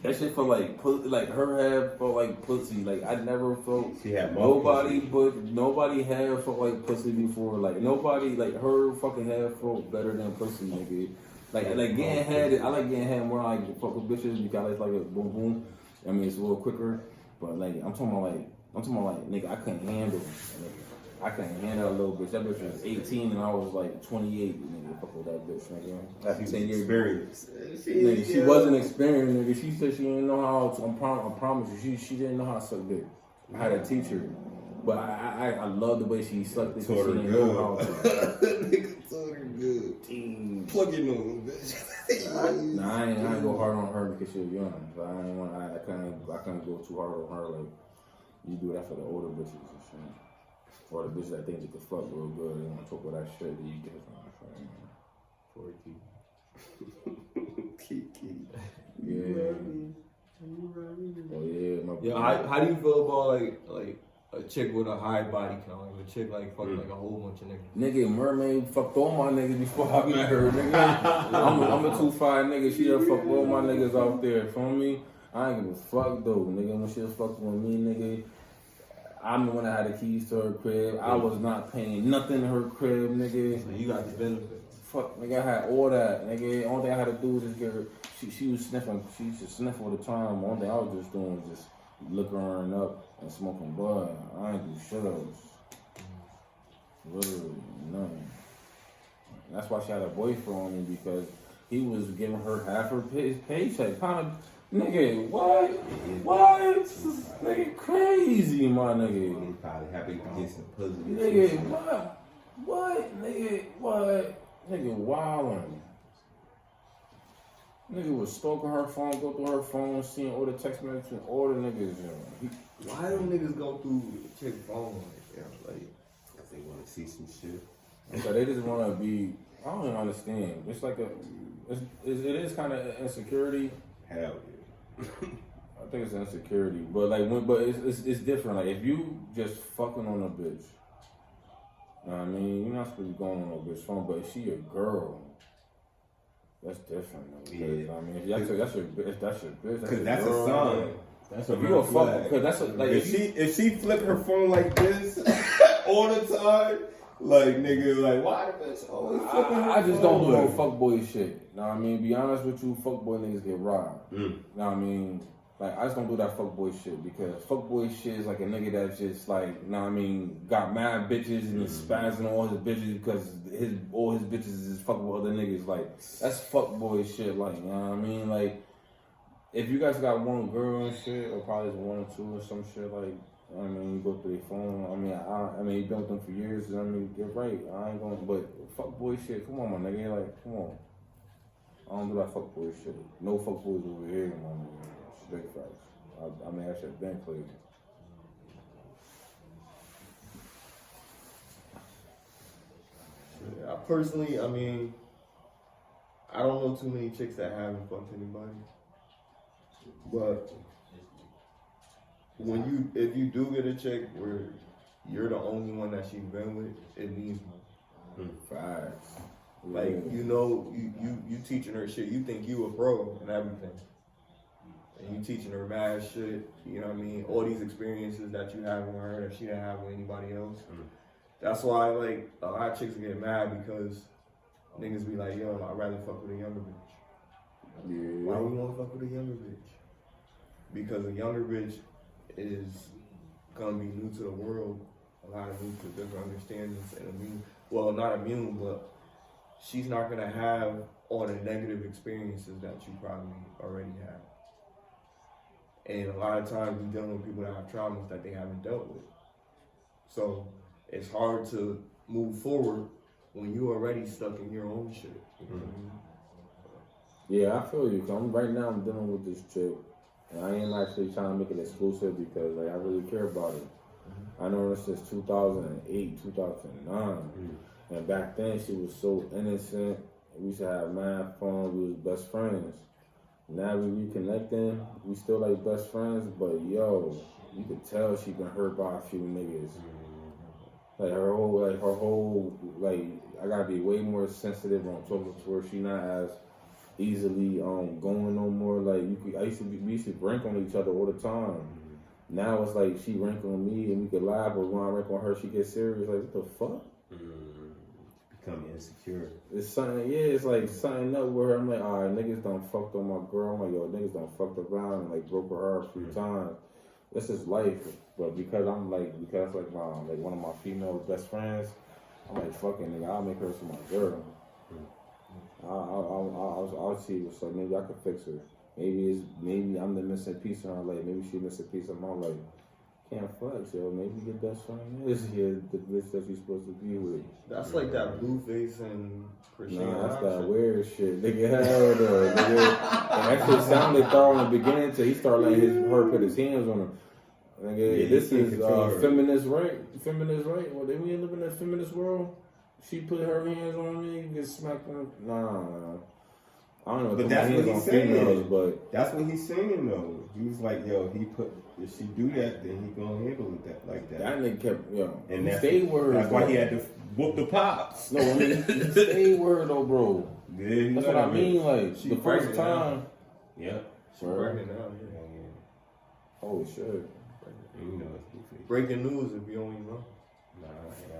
S2: that shit felt like, her head felt like pussy. Like, I never felt, nobody had felt like pussy before. Like, nobody, like, her fucking head felt better than pussy, nigga. Like getting head, I like getting head more like fuck with bitches because it's like a boom boom. I mean, it's a little quicker, but like, I'm talking about, nigga, I couldn't handle it. I couldn't handle a little bitch. That bitch was 18 and I was like 28. Nigga, fuck with that bitch, nigga.
S4: That's 10 years experience.
S2: Nigga, she wasn't experienced, nigga. She said she didn't know how to, I promise you, she didn't know how to suck dick. I had a teacher. But I love the way she sucked it. She didn't know how to.
S4: Nigga told her good. Plug it on, bitch.
S2: Nah, I ain't go hard on her because she was young. So I couldn't go too hard on her. Like, you do that for the older bitches and shit. Or the bitches that think they can fuck real good, they want to talk with that shit that you get from.
S4: Poor Kiki. Kiki.
S2: Yeah. Oh yeah, my
S1: Yeah, how do you feel about like a chick with a high body count? Like a chick like fuck like a whole bunch of niggas.
S2: Nigga, Mermaid fucked all my niggas before I met her, nigga. I'm a 2'5" nigga. She done fucked all my niggas out there. Feel me? I ain't give a fuck though, nigga. When she was fucking with me, nigga, I'm the one that had the keys to her crib. I was not paying nothing to her crib, nigga.
S1: So you got the benefit.
S2: Fuck, nigga, I had all that, nigga. Only thing I had to do was just get her. She was sniffing. She used to sniff all the time. Only thing I was just doing was just looking her up and smoking bud. I ain't do shit else. Literally nothing. That's why she had a boyfriend on me, because he was giving her half her his paycheck. Kind of, nigga, what? What? Nigga, crazy, my nigga.
S4: He probably happy to get some pussy.
S2: Nigga, what? What? Nigga, what? Nigga, wildin'. Nigga was stalking her phone, go through her phone, seeing all the text messages and all the niggas.
S1: Why do niggas go through the chick phone like that? Like,
S4: Cause they want to see some shit.
S2: So they just want to be. I don't even understand. It's like it is kind of insecurity.
S4: Hell yeah.
S2: I think it's insecurity, but like but it's different. Like if you just fucking on a bitch, you know what I mean, you're not supposed to be going on a bitch phone. But if she a girl, that's different.
S4: Yeah.
S2: I mean, if that's your bitch, that's your bitch.
S4: Cause that's a sign. That's
S2: If you a fuck, because that's a, like
S4: if she flip her phone like this all the time, like nigga, like why the bitch always flipping her
S2: I just
S4: phone?
S2: don't do no fuckboy shit. Know what I mean? Be honest with you, fuckboy niggas get robbed. Know what I mean? Like I just don't do that fuckboy shit, because fuckboy shit is like a nigga that's just like, know what I mean, got mad bitches and is spazzing all his bitches because all his bitches is fucking with other niggas. Like that's fuckboy shit. Like, you know what I mean? Like if you guys got one girl and shit, or probably just one or two or some shit, like, I mean, you go through their phone. I mean, you been with them for years. I mean, you're right. I ain't going, but fuck boy shit. Come on, my nigga. Like, come on. I don't do that fuck boy shit. No fuck boys over here, my nigga. Straight facts. I mean, that shit been clear.
S1: I personally, I mean, I don't know too many chicks that haven't fucked anybody. But if you do get a chick where you're the only one that she's been with, it means more.
S2: Facts.
S1: Like, you know, you teaching her shit. You think you a pro and everything. And you teaching her mad shit. You know what I mean? All these experiences that you have with her that she didn't have with anybody else. That's why, like, a lot of chicks get mad, because niggas be like, yo, I'd rather fuck with a younger bitch.
S2: Yeah.
S1: Why do you want to fuck with a younger bitch? Because a younger bitch is gonna be new to the world, a lot of new to different understandings, and immune. Well, not immune, but she's not gonna have all the negative experiences that you probably already have. And a lot of times we're dealing with people that have traumas that they haven't dealt with. So it's hard to move forward when you're already stuck in your own shit. You know what I mean?
S2: Yeah, I feel you. Cause right now I'm dealing with this chick, and I ain't actually trying to make it exclusive, because like I really care about it. I know her since 2008, 2009, and back then she was so innocent. We used to have mad fun. We was best friends. Now we reconnecting. We still like best friends, but yo, you could tell she been hurt by a few niggas. Like her whole, I gotta be way more sensitive on talking to her. She not as easily going no more. Like we used to rank on each other all the time. Now it's like she rank on me and we could lie, but when I rank on her, she gets serious. Like, what the fuck?
S4: Becoming insecure.
S2: It's something, yeah, it's like something up with her. I'm like, all right, niggas done fucked on my girl. I'm like, yo, niggas done fucked around and like broke her heart a few times. This is life. But because I'm like, because like one of my female best friends, I'm like, fucking nigga, I'll make her to my girl. I'll see what's up. Maybe I could fix her. Maybe I'm the missing piece in her life. Maybe she missing a piece of my life. Can't flex, yo. Maybe your best friend is here, the bitch that you're supposed to be with.
S1: That's like that Blueface and Christian.
S2: Nah, that's that weird shit. Nigga, hell no. Nigga. And that shit sounded thorough in the beginning until he started letting her put his hands on him. Nigga,
S4: Yeah,
S2: this is feminist right. Feminist right. Well, they we live in a feminist world. She put her hands on me, you get smacked on. Nah. I don't know.
S4: But
S2: Put
S4: that's
S2: my
S4: what
S2: hands
S4: he's
S2: on females,
S4: saying.
S2: but
S4: That's what he's saying though. He was like, yo, if she do that, then he gonna handle it like that.
S2: that nigga kept,
S4: And
S2: he
S4: that's
S2: stayed word.
S4: That's why he had to whoop the pops.
S2: No, I mean, he stayed word though, bro.
S4: Yeah,
S2: That's what I mean. Like
S1: She
S2: the first
S1: pregnant
S2: time.
S4: Yeah.
S1: She pregnant now. Yeah.
S2: Holy shit.
S4: You know it's goofy.
S1: Breaking news if you don't even know.
S4: Nah, I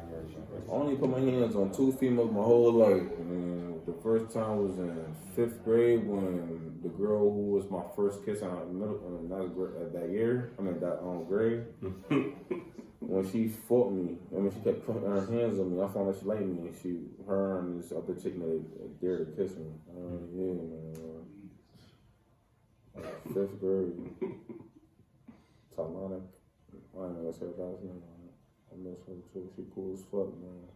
S4: heard you.
S2: I only put my hands on 2 females my whole life. And the first time was in 5th grade when the girl who was my first kiss in that year, that grade, when she fought me, she kept putting her hands on me. I found out she liked me. Her and this other chick dared to kiss me. Yeah, man. 5th grade. Talana. I don't know what's her last name. I miss her too. She cool as fuck, man.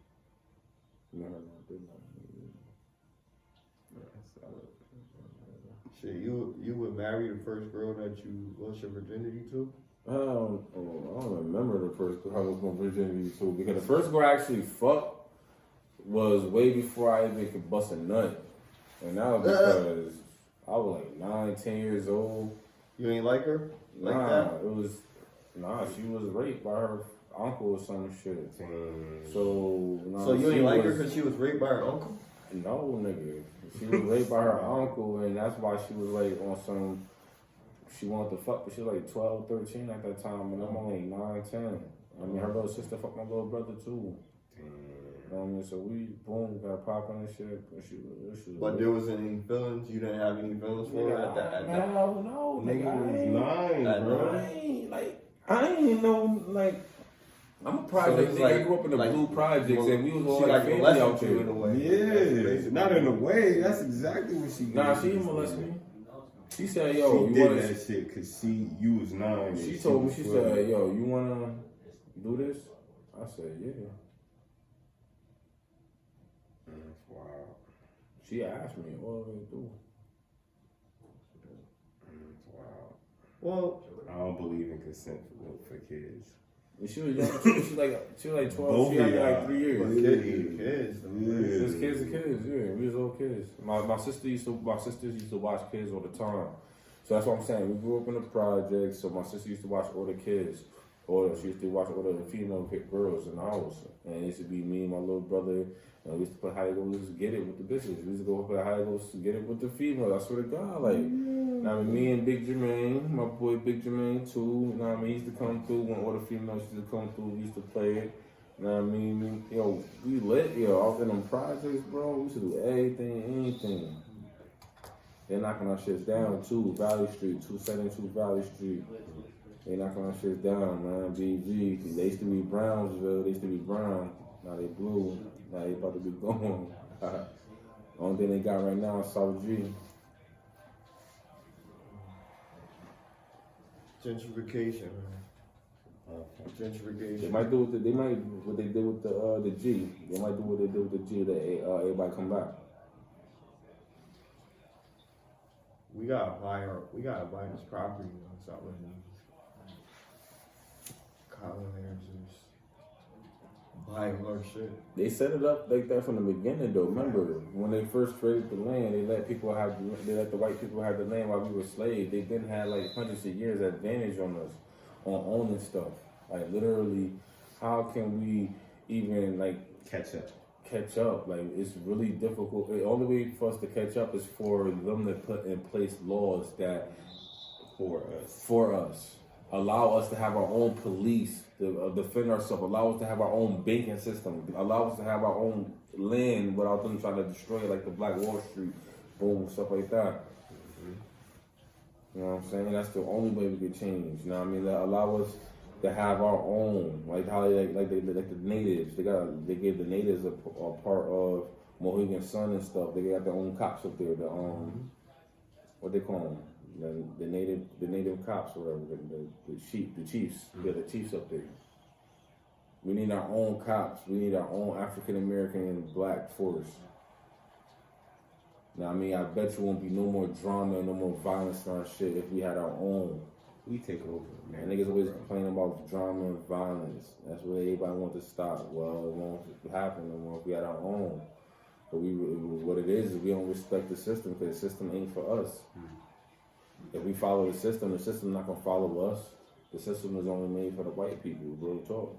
S1: Shit, you would marry the first girl that you lost your virginity to?
S2: I don't remember the first girl I was my virginity to, because the first girl I actually fucked was way before I even could bust a nut. And that was because I was like 9, 10 years old.
S1: You ain't like her? Like that?
S2: She was raped by her uncle or some shit.
S1: So you ain't like her because she was raped by her uncle?
S2: No, nigga. She was raped by her uncle, and that's why she was like on some. She wanted to fuck, but she was like 12, 13 at that time, and I'm only 9, 10. I mean, her little sister fucked my little brother too. You know what I mean? So we got popping and shit.
S1: But there wasn't any feelings? You didn't have any feelings for her at that?
S2: No, nigga.
S4: I was
S2: 9, I ain't know, like, I'm a project nigga. I grew up in the blue projects, and we was all like family out there.
S1: In a way.
S4: Yeah, not in a way. That's exactly what she did.
S2: Nah, she didn't molest me. She said, yo,
S4: she did that shit because you was 9.
S2: She told me, she said, yo, you wanna do this? I said, yeah.
S4: Wow.
S2: She asked me, what do I do?
S4: Wow.
S1: Well,
S4: I don't believe in consent for kids.
S2: And she was young too. She was like 12. She had me like 3 years.
S1: Kids.
S2: It was kids and kids. Yeah, we was all kids. My sisters used to watch kids all the time. So that's what I'm saying. We grew up in the projects, so my sister used to watch all the kids. Or she used to watch all the female girls in the house. And it used to be me and my little brother. And we used to play how to go get it with the bitches. We used to go play how to go get it with the female. I swear to God, like. Now, me and Big Jermaine, my boy Big Jermaine too, you know what I mean? He used to come through when all the females used to come through, we used to play it. You know what I mean? Yo, we lit, out in them projects, bro. We used to do anything. They're knocking our shit down too, Valley Street, 272 Valley Street. They knocking our shit down, man. BG. They used to be Brownsville, they used to be brown. Now they blue. Now they about to be gone. Only thing they got right now is South G.
S1: Gentrification, man. Gentrification.
S2: They might do what they did with the G. They might do what they did with the G. That everybody come back.
S1: We gotta buy this property. Stop letting these colonizers buy our shit.
S2: They set it up like that from the beginning, though. Remember when they first traded the land, they let the white people have the land while we were slaves. They didn't have like hundreds of years advantage on us on owning stuff. Like literally, how can we even like
S4: catch up? Like
S2: it's really difficult. The only way for us to catch up is for them to put in place laws that for us allow us to have our own police to defend ourselves, allow us to have our own banking system, allow us to have our own land without them trying to destroy it like the Black Wall Street, boom, stuff like that. You know what I'm saying? That's the only way we could change. You know what I mean? That allow us to have our own, like how like the natives. They gave the natives a part of Mohegan Sun and stuff. They got their own cops up there. The what they call them? The native cops or whatever. The chiefs. We got the chiefs up there. We need our own cops. We need our own African American black force. Now, I mean, I bet you won't be no more drama, no more violence on shit if we had our own.
S4: We take over, man.
S2: Niggas always complain about drama and violence. That's what everybody wants to stop. Well, it won't happen no more if we had our own. But what it is we don't respect the system because the system ain't for us. If we follow the system not gonna follow us. The system is only made for the white people, real talk.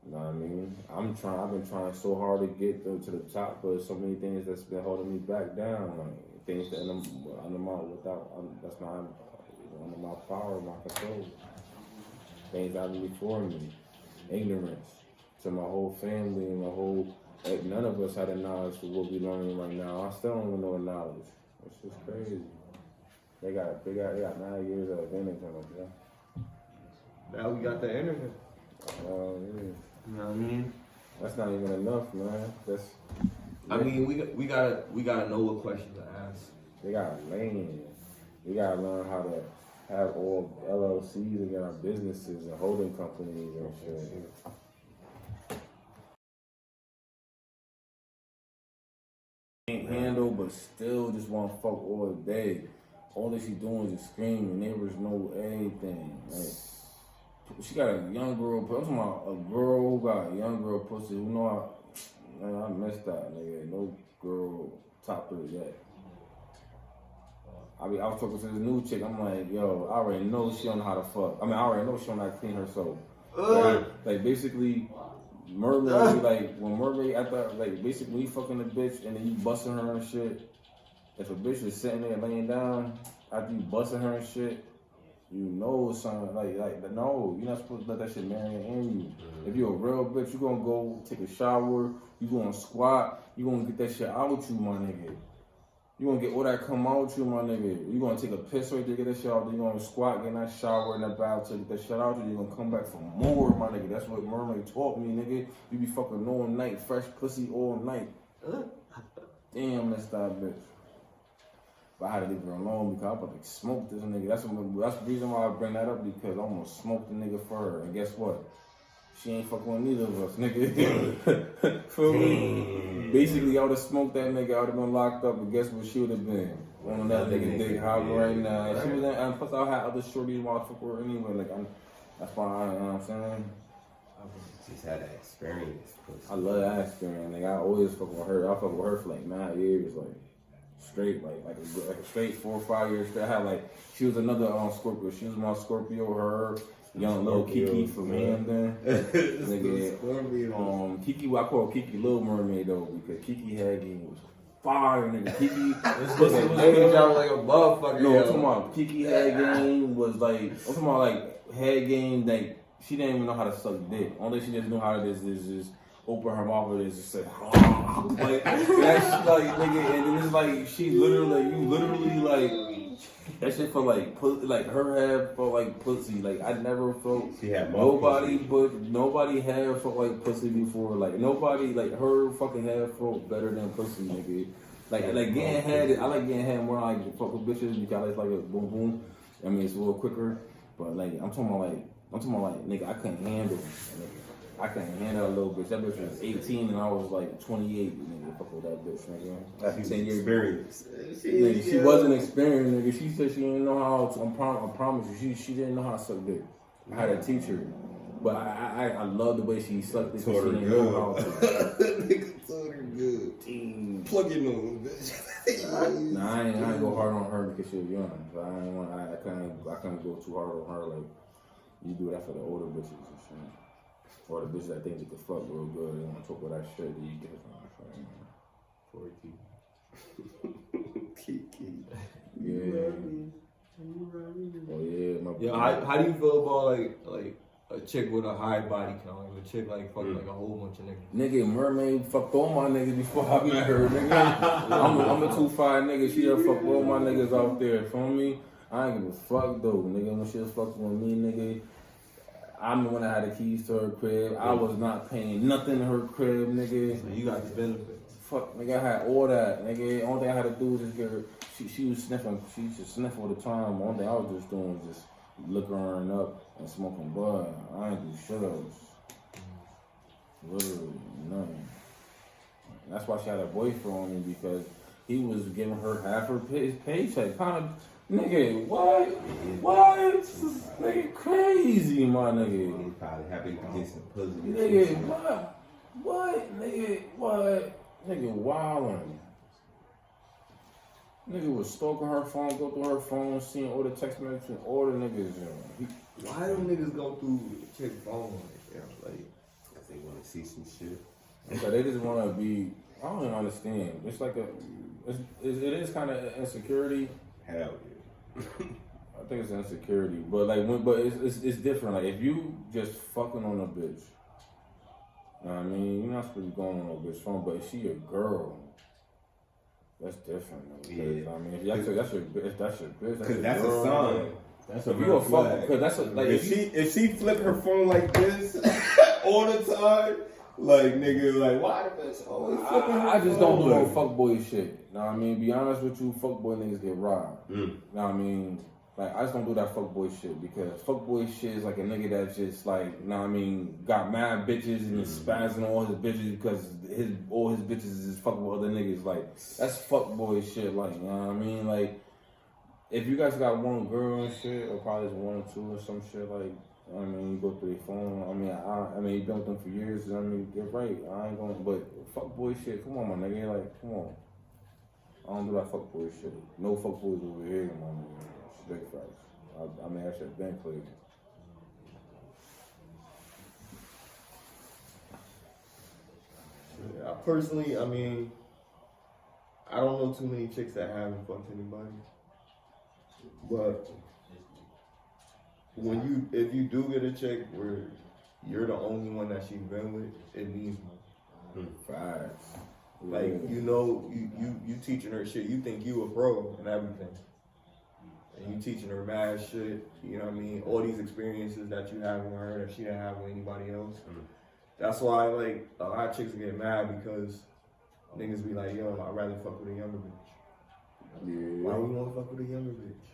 S2: You know what I mean? I've been trying so hard to get to the top, but so many things that's been holding me back down. Like things that under my that's not under my power, my control. Things out before me, ignorance to my whole family and my whole. Like, none of us had the knowledge for what we're learning right now. I still don't even know the knowledge. It's just crazy. They got 9 years of advantage on us, yeah.
S1: Now we got the internet.
S2: Yeah.
S1: You know what I mean?
S2: That's not even enough, man.
S1: I mean, we gotta know what questions to ask.
S2: They got land. We gotta learn how to have all LLCs and get our businesses and holding companies and shit. Can't handle, but still just want to fuck all day. All that she doing is just screaming. Neighbors know everything. Like, she got a young girl. I'm talking about a girl who got a young girl pussy. You know, I missed that, nigga. No girl top her yet. I was talking to this new chick. I'm like, yo, I already know she don't know how to fuck. I already know she don't know how to clean herself. Like basically, mermaid, like when mermaid after, like basically when you fucking a bitch and then you busting her and shit. If a bitch is sitting there laying down after you busting her and shit, you know something like no, you're not supposed to let that shit marinate in you. If you're a real bitch, you gonna go take a shower, you gonna squat, you gonna get that shit out you, my nigga. You gonna get all that come out you, my nigga. You gonna take a piss right there, get that shit out, then you gonna squat, get in that shower, in that bath, to get that shit out you, you gonna come back for more, my nigga. That's what mermaid taught me, nigga. You be fucking all night, fresh pussy all night. Damn, that's that bitch. But I had to leave her alone because I was about to smoke this nigga. That's the reason why I bring that up, because I almost smoked the nigga for her. And guess what? She ain't fucking with neither of us, nigga. Feel me? Basically, I would have smoked that nigga. I would have been locked up, but guess what she would have been? On that nigga dick hopping right now. She was in, and plus I had other shorties while I fuck with her anyway. Like, that's why, you know what I'm saying?
S4: I just had that experience.
S2: I love that experience. Like, I always fuck with her. I fuck with her for like 9 years, like. Straight, like a straight 4 or 5 years straight. I had she was another Scorpio. She was my Scorpio, her young little Kiki from Hamden. Nigga, Kiki, I call Kiki Little Mermaid though, because Kiki had game was fire, nigga. Kiki,
S1: this pussy was hanging out like a motherfucker.
S2: No, I'm talking about Kiki head game was like, I'm talking about like head game, like she didn't even know how to suck dick. Only she just knew how to just open her mouth and just say, like that shit, like nigga, and then it's like she literally, like that shit for like her head for like pussy. Like I never felt nobody had felt like pussy before. Like nobody, like her fucking head felt better than pussy, nigga. Like getting head, I like getting head more like fuck with bitches because it's like a boom boom. I mean it's a little quicker, but like I'm talking about nigga, I couldn't handle it, nigga. I couldn't handle a little bitch. That bitch was 18 and I was like 28. Nigga, fuck with that bitch, nigga. That's 10 years experience. She wasn't experienced, nigga. She said she didn't know how to. I promise you, she didn't know how to suck dick. I had to teach her, but I love the way she sucked it. She didn't know how to.
S4: Nigga told her good. Plug your nose, bitch.
S2: Nah, I ain't go hard on her because she was young. So I couldn't go too hard on her. Like you do that for the older bitches and shit. Or the bitches that think you can fuck real good, they want to talk about that shit that you get from
S4: Kiki.
S2: Yeah. Oh yeah,
S1: how do you feel about like a chick with a high body count? Like a chick like fucking like a whole bunch of niggas.
S2: Nigga, mermaid fucked all my niggas before I met her, nigga. I'm a 2'5" nigga. She done fucked all my niggas out there. Feel me? I ain't give a fuck though, nigga. When she was fucking with me, nigga. I'm the one that had the keys to her crib. I was not paying nothing to her crib, nigga.
S1: So you got the benefits.
S2: Fuck, nigga, I had all that, nigga. Only thing I had to do was just get her. She was sniffing. She used to sniff all the time. Only thing I was just doing was just looking her up and smoking bud. I ain't do shit else. Literally nothing. That's why she had a boyfriend on me, because he was giving her half her paycheck. Kind of. Nigga, what? Nigga, crazy, my nigga.
S4: He's probably happy to get some pussy.
S2: Nigga, what? Nigga, What? Nigga wildin'. Nigga was stalking her phone, go through her phone, seeing all the text messages and all the niggas.
S1: Why do niggas go through the chick phone like,
S4: Because they want to see some shit.
S2: So they just want to be. I don't even understand. It's like it is kind of insecurity.
S4: Hell yeah.
S2: I think it's insecurity, but it's different. Like if you just fucking on a bitch, you know what I mean, you're not supposed to be going on a bitch phone. But if she a girl, that's different. Though,
S4: yeah.
S2: I mean, if that's your bitch.
S4: Because that's a sign.
S1: that's
S2: If you a fuck, because that's a, like
S4: if she flip her phone like this all the time, like nigga, like why the bitch always flipping her
S2: I just
S4: phone?
S2: don't do no fuckboy shit. You know what I mean? Be honest with you, fuckboy niggas get robbed. You know what I mean? Like I just don't do that fuckboy shit because fuckboy shit is like a nigga that's just like, you know what I mean, got mad bitches and is spazzing all his bitches because all his bitches is fucking with other niggas. Like that's fuckboy shit. Like you know what I mean? Like if you guys got one girl and shit, or probably just one or two or some shit, like I mean, you go through their phone. I mean, you been with them for years. I mean, you're right. I ain't going, but fuckboy shit. Come on, my nigga. Like, come on. I don't do that fuckboy shit. No fuckboys over here, my nigga. Big facts. I mean, I should have been clear.
S1: I personally, I mean, I don't know too many chicks that haven't fucked anybody. But if you do get a chick where you're the only one that she's been with, it means more.
S2: Facts.
S1: Like, you know, you teaching her shit, you think you a pro and everything. And you teaching her mad shit, you know what I mean? All these experiences that you have with her that she didn't have with anybody else. That's why, like, a lot of chicks get mad because niggas be like, yo, I'd rather fuck with a younger bitch.
S2: Yeah.
S1: Why you wanna fuck with a younger bitch?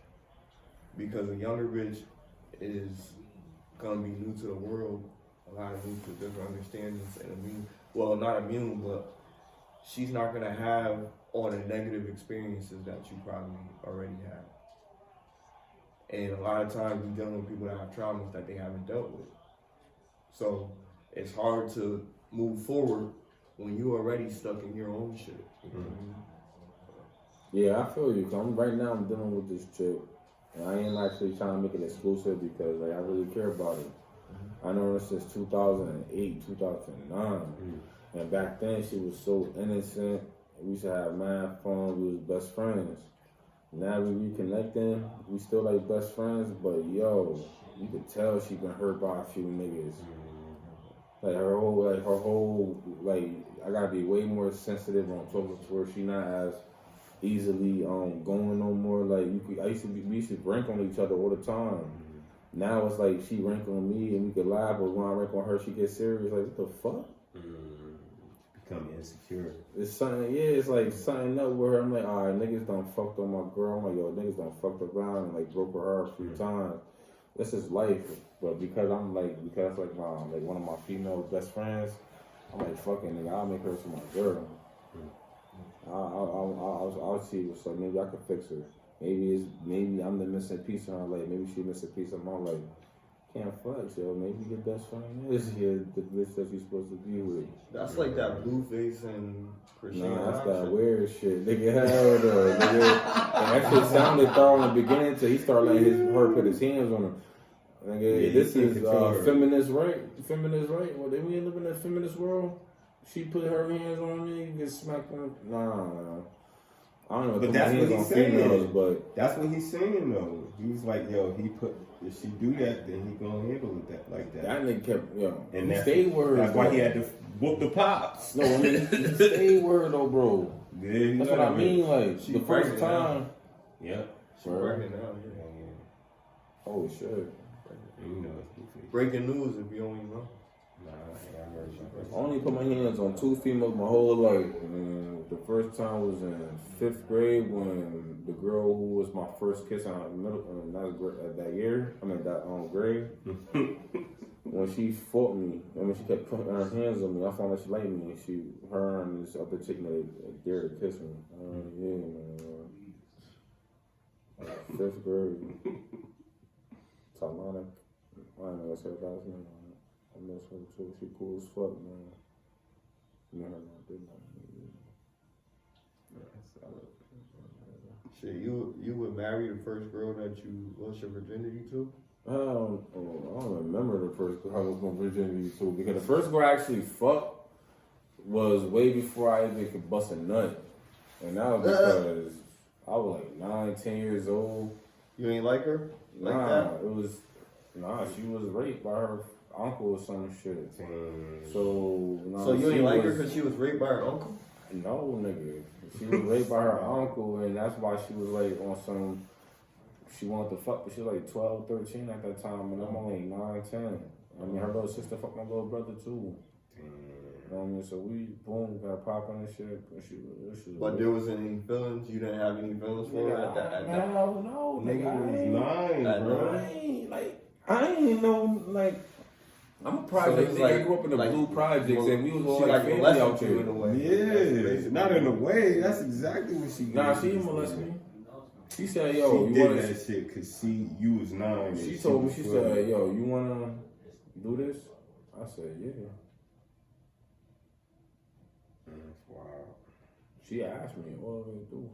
S1: Because a younger bitch is gonna be new to the world, a lot of new to different understandings and immune. Well, not immune, but she's not gonna have all the negative experiences that you probably already have. And a lot of times we're dealing with people that have traumas that they haven't dealt with. So it's hard to move forward when you're already stuck in your own shit. You know what I mean?
S2: Yeah, I feel you. Cause right now I'm dealing with this chick, and I ain't actually trying to make it exclusive because like I really care about it. I know her since 2008, 2009, and back then she was so innocent. We used to have mad fun. We was best friends. Now we reconnecting. We still like best friends, but yo, you could tell she been hurt by a few niggas. Like her whole, I gotta be way more sensitive on talking to her. She not as easily going no more. Like we used to rank on each other all the time. Now it's like she rank on me and we could lie, but when I rank on her, she gets serious. Like what the fuck?
S4: Become insecure.
S2: It's something, yeah. It's like something up with her. I'm like, all right, niggas done fucked on my girl. I'm like, yo, niggas done fucked around and like broke her heart a few times. This is life, but because like one of my female best friends, I'm like, fucking nigga, I'll make her to my girl. I'll see what's up. Maybe I can fix her. Maybe I'm the missing piece in her life. Maybe she missing a piece of my life. Can't flex, yo. Maybe your best friend is here, the bitch that you're supposed to be with.
S1: That's like that Blueface and Christian.
S2: Nah, that's that weird shit. Nigga, hell no. Nigga. And that shit sounded thorough in the beginning until he started letting her put his hands on her. Nigga, yeah, this is feminist right? Feminist right? Well, then we live in a feminist world. She put her hands on me, you get smacked on. Nah. I don't know.
S4: But that's what he's saying.
S2: Females, but
S4: that's what he's saying though. He was like, yo, if she do that, then he gonna handle it like that.
S2: That nigga kept,
S4: and
S2: he stayed with her.
S4: That's why he had to whoop the pops.
S2: No, I mean, he stayed with her though, bro.
S4: Yeah,
S2: that's what I mean. Like
S1: she
S2: the first time.
S4: Yeah.
S1: She's pregnant now. Yeah.
S2: Oh shit.
S4: You know it's
S1: breaking news if you only know.
S4: Nah, I heard
S2: I only put my hands on two females my whole life. And the first time was in 5th grade when the girl who was my first kiss on that year, that grade, when she fought me, she kept putting her hands on me, I found that she liked me. Her and this other chick, they dared to kiss me. Yeah, man. 5th grade. Talmonic. I don't know what's her last name. I miss her too. She cool as fuck, man. No.
S4: Shit, you would marry the first girl that you lost your virginity to?
S2: I don't remember the first girl I was going virginity to, because the first girl I actually fucked was way before I even could bust a nut. And that was because I was like 9, 10 years old.
S4: You ain't like her? Like
S2: nah,
S4: that?
S2: she was raped by her uncle or some shit.
S4: So you ain't like her because she was raped by her uncle?
S2: No, nigga. She was raped by her uncle, and that's why she was like on some. She wanted to fuck, but she was like 12, 13 at that time, and I'm only 9, 10. I mean, her little sister fucked my little brother too. You know what I mean? So we, boom, got popping and shit.
S4: But there wasn't any feelings? You didn't have any feelings for her at that?
S2: No,
S4: Nigga was 9, bro.
S2: I ain't know, like, I'm a project nigga. I grew up in the blue projects, and we was all like family out there.
S4: In a way.
S5: Yeah, not in a way. That's exactly what she did.
S2: Nah, she didn't molest me. She said, yo,
S5: she did that shit because you was 9.
S2: She told me, she said, yo, you wanna do this? I said, yeah.
S5: Wow.
S2: She asked me, what do we do?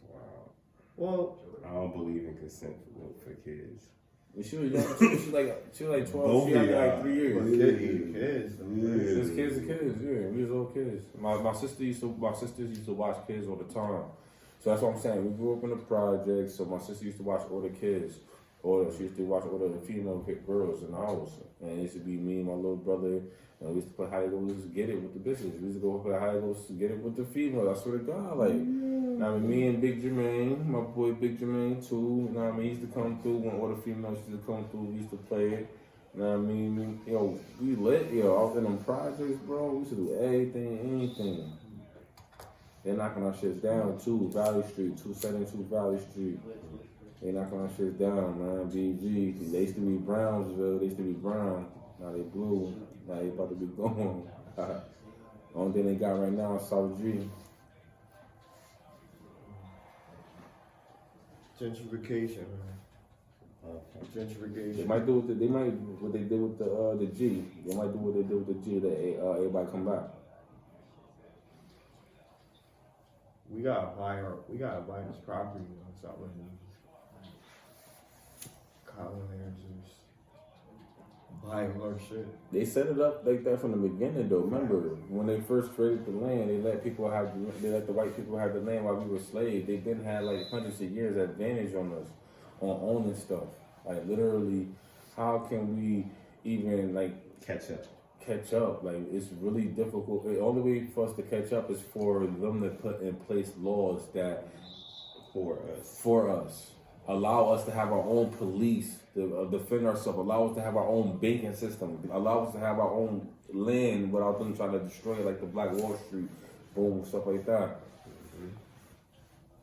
S5: Wow.
S4: Well,
S5: I don't believe in consent for kids.
S2: She was young. She was like 12.
S5: Both
S2: she had me
S5: of
S2: like 3 years.
S4: kids.
S2: Just kids are kids, yeah. We was all kids. My sisters used to watch kids all the time. So that's what I'm saying. We grew up in the projects, so my sister used to watch all the kids. She used to watch all the female girls in the house. And it used to be me and my little brother, and we used to play hide and go get it with the bitches. We used to go play hide and go get it with the females. I swear to God, like, I mean, me and Big Jermaine, my boy Big Jermaine too, you know what I mean, he used to come through when all the females used to come through, we used to play it. You know what I mean? Yo, we lit, yo, I was in them projects, bro. We used to do anything. They're knocking our shits down too, Valley Street, 272 Valley Street. They knocking our shits down, man. BG. They used to be Brownsville, they used to be brown. Now they blue. Now they about to be gone. Only thing they got right now is South G.
S4: Gentrification, man. Gentrification.
S2: They might do what they did with the G. They might do what they did with the G. That everybody come back.
S4: We gotta buy this property on South London. Colonizers buying our shit.
S2: They set it up like that from the beginning, though. Remember when they first traded the land, they let the white people have the land while we were slaves. They didn't have like hundreds of years advantage on us on owning stuff. Like literally, how can we even like
S5: Catch up?
S2: Like it's really difficult. The only way for us to catch up is for them to put in place laws that for us. Allow us to have our own police, to defend ourselves. Allow us to have our own banking system. Allow us to have our own land without them trying to destroy it, like the Black Wall Street, boom, stuff like that.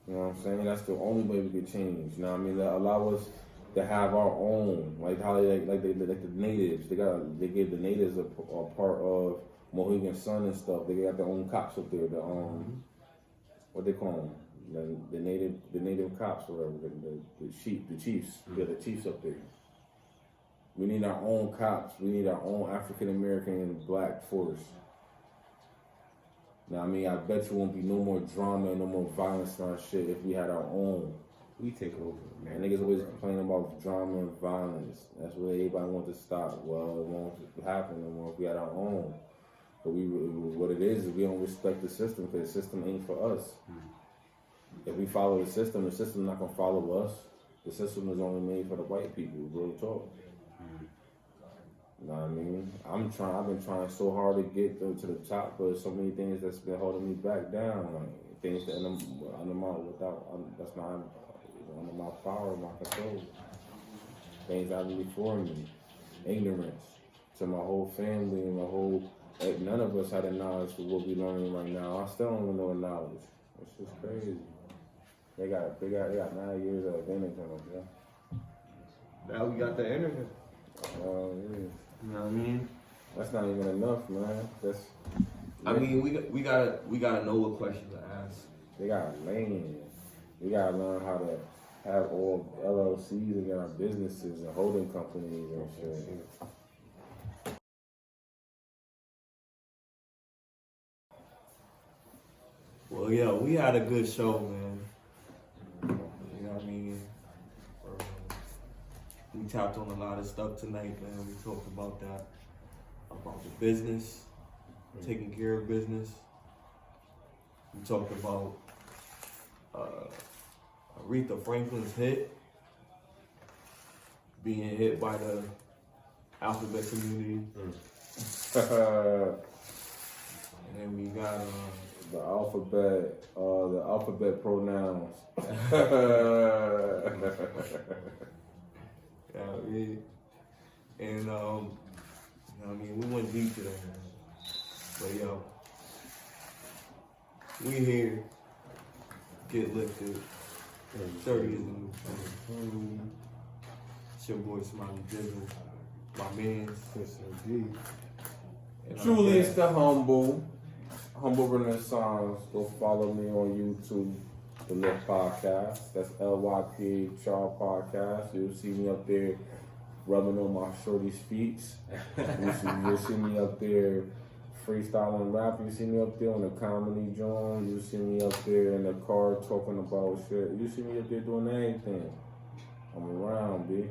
S2: You know what I'm saying? That's the only way we could change. You know what I mean? That allow us to have our own, like how like the natives. They gave the natives a part of Mohegan Sun and stuff. They got their own cops up there. What they call them? The native cops or whatever, the chiefs. Yeah, the chiefs up there. We need our own cops. We need our own African American black force. Now, I mean, I bet you won't be no more drama and no more violence and our shit if we had our own.
S5: We take over, man.
S2: Niggas always complaining about drama and violence. That's what everybody wants to stop. Well, it won't happen no more if we had our own. But what it is we don't respect the system because the system ain't for us. If we follow the system not gonna follow us. The system is only made for the white people, real talk. You know what I mean? I've been trying so hard to get to the top, but so many things that's been holding me back down. Like things that that's not under my power, my control. Things out really for me. Ignorance to my whole family and my whole. Like, none of us had the knowledge for what we're learning right now. I still don't even know the knowledge. It's just crazy. They got 9 years of advantage on us, yeah.
S4: Now we got the internet.
S2: Yeah.
S4: You know what I mean?
S2: That's not even enough, man.
S1: I mean, we gotta know what questions to ask.
S2: They got land. We gotta learn how to have all LLCs and get our businesses and holding companies and shit.
S1: Well, yeah, we had a good show, man. You know what I mean? We tapped on a lot of stuff tonight, man. We talked about that, about the business, taking care of business. We talked about Aretha Franklin's hit, being hit by the alphabet community. And then we got
S2: the alphabet pronouns.
S1: yeah, and you know what I mean, we went deep to that, man. But yo, we here, get lifted. 30 is the new thing. It's your boy Smiley Dizzle, my man's.
S2: Truly, it's the Humble Renaissance. Go follow me on YouTube, the Lyphr Podcast. That's LYPHR Podcast. You'll see me up there rubbing on my shorty's feet. You'll see me up there freestyling rap. You see me up there on the comedy joint. You see me up there in the car talking about shit. You see me up there doing anything. I'm around, B. You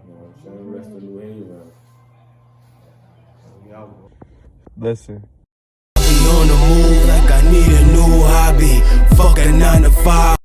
S2: know what I'm saying? Rest of New Haven.
S1: Listen.
S3: On the move like I need a new hobby. Fuck a 9 to 5.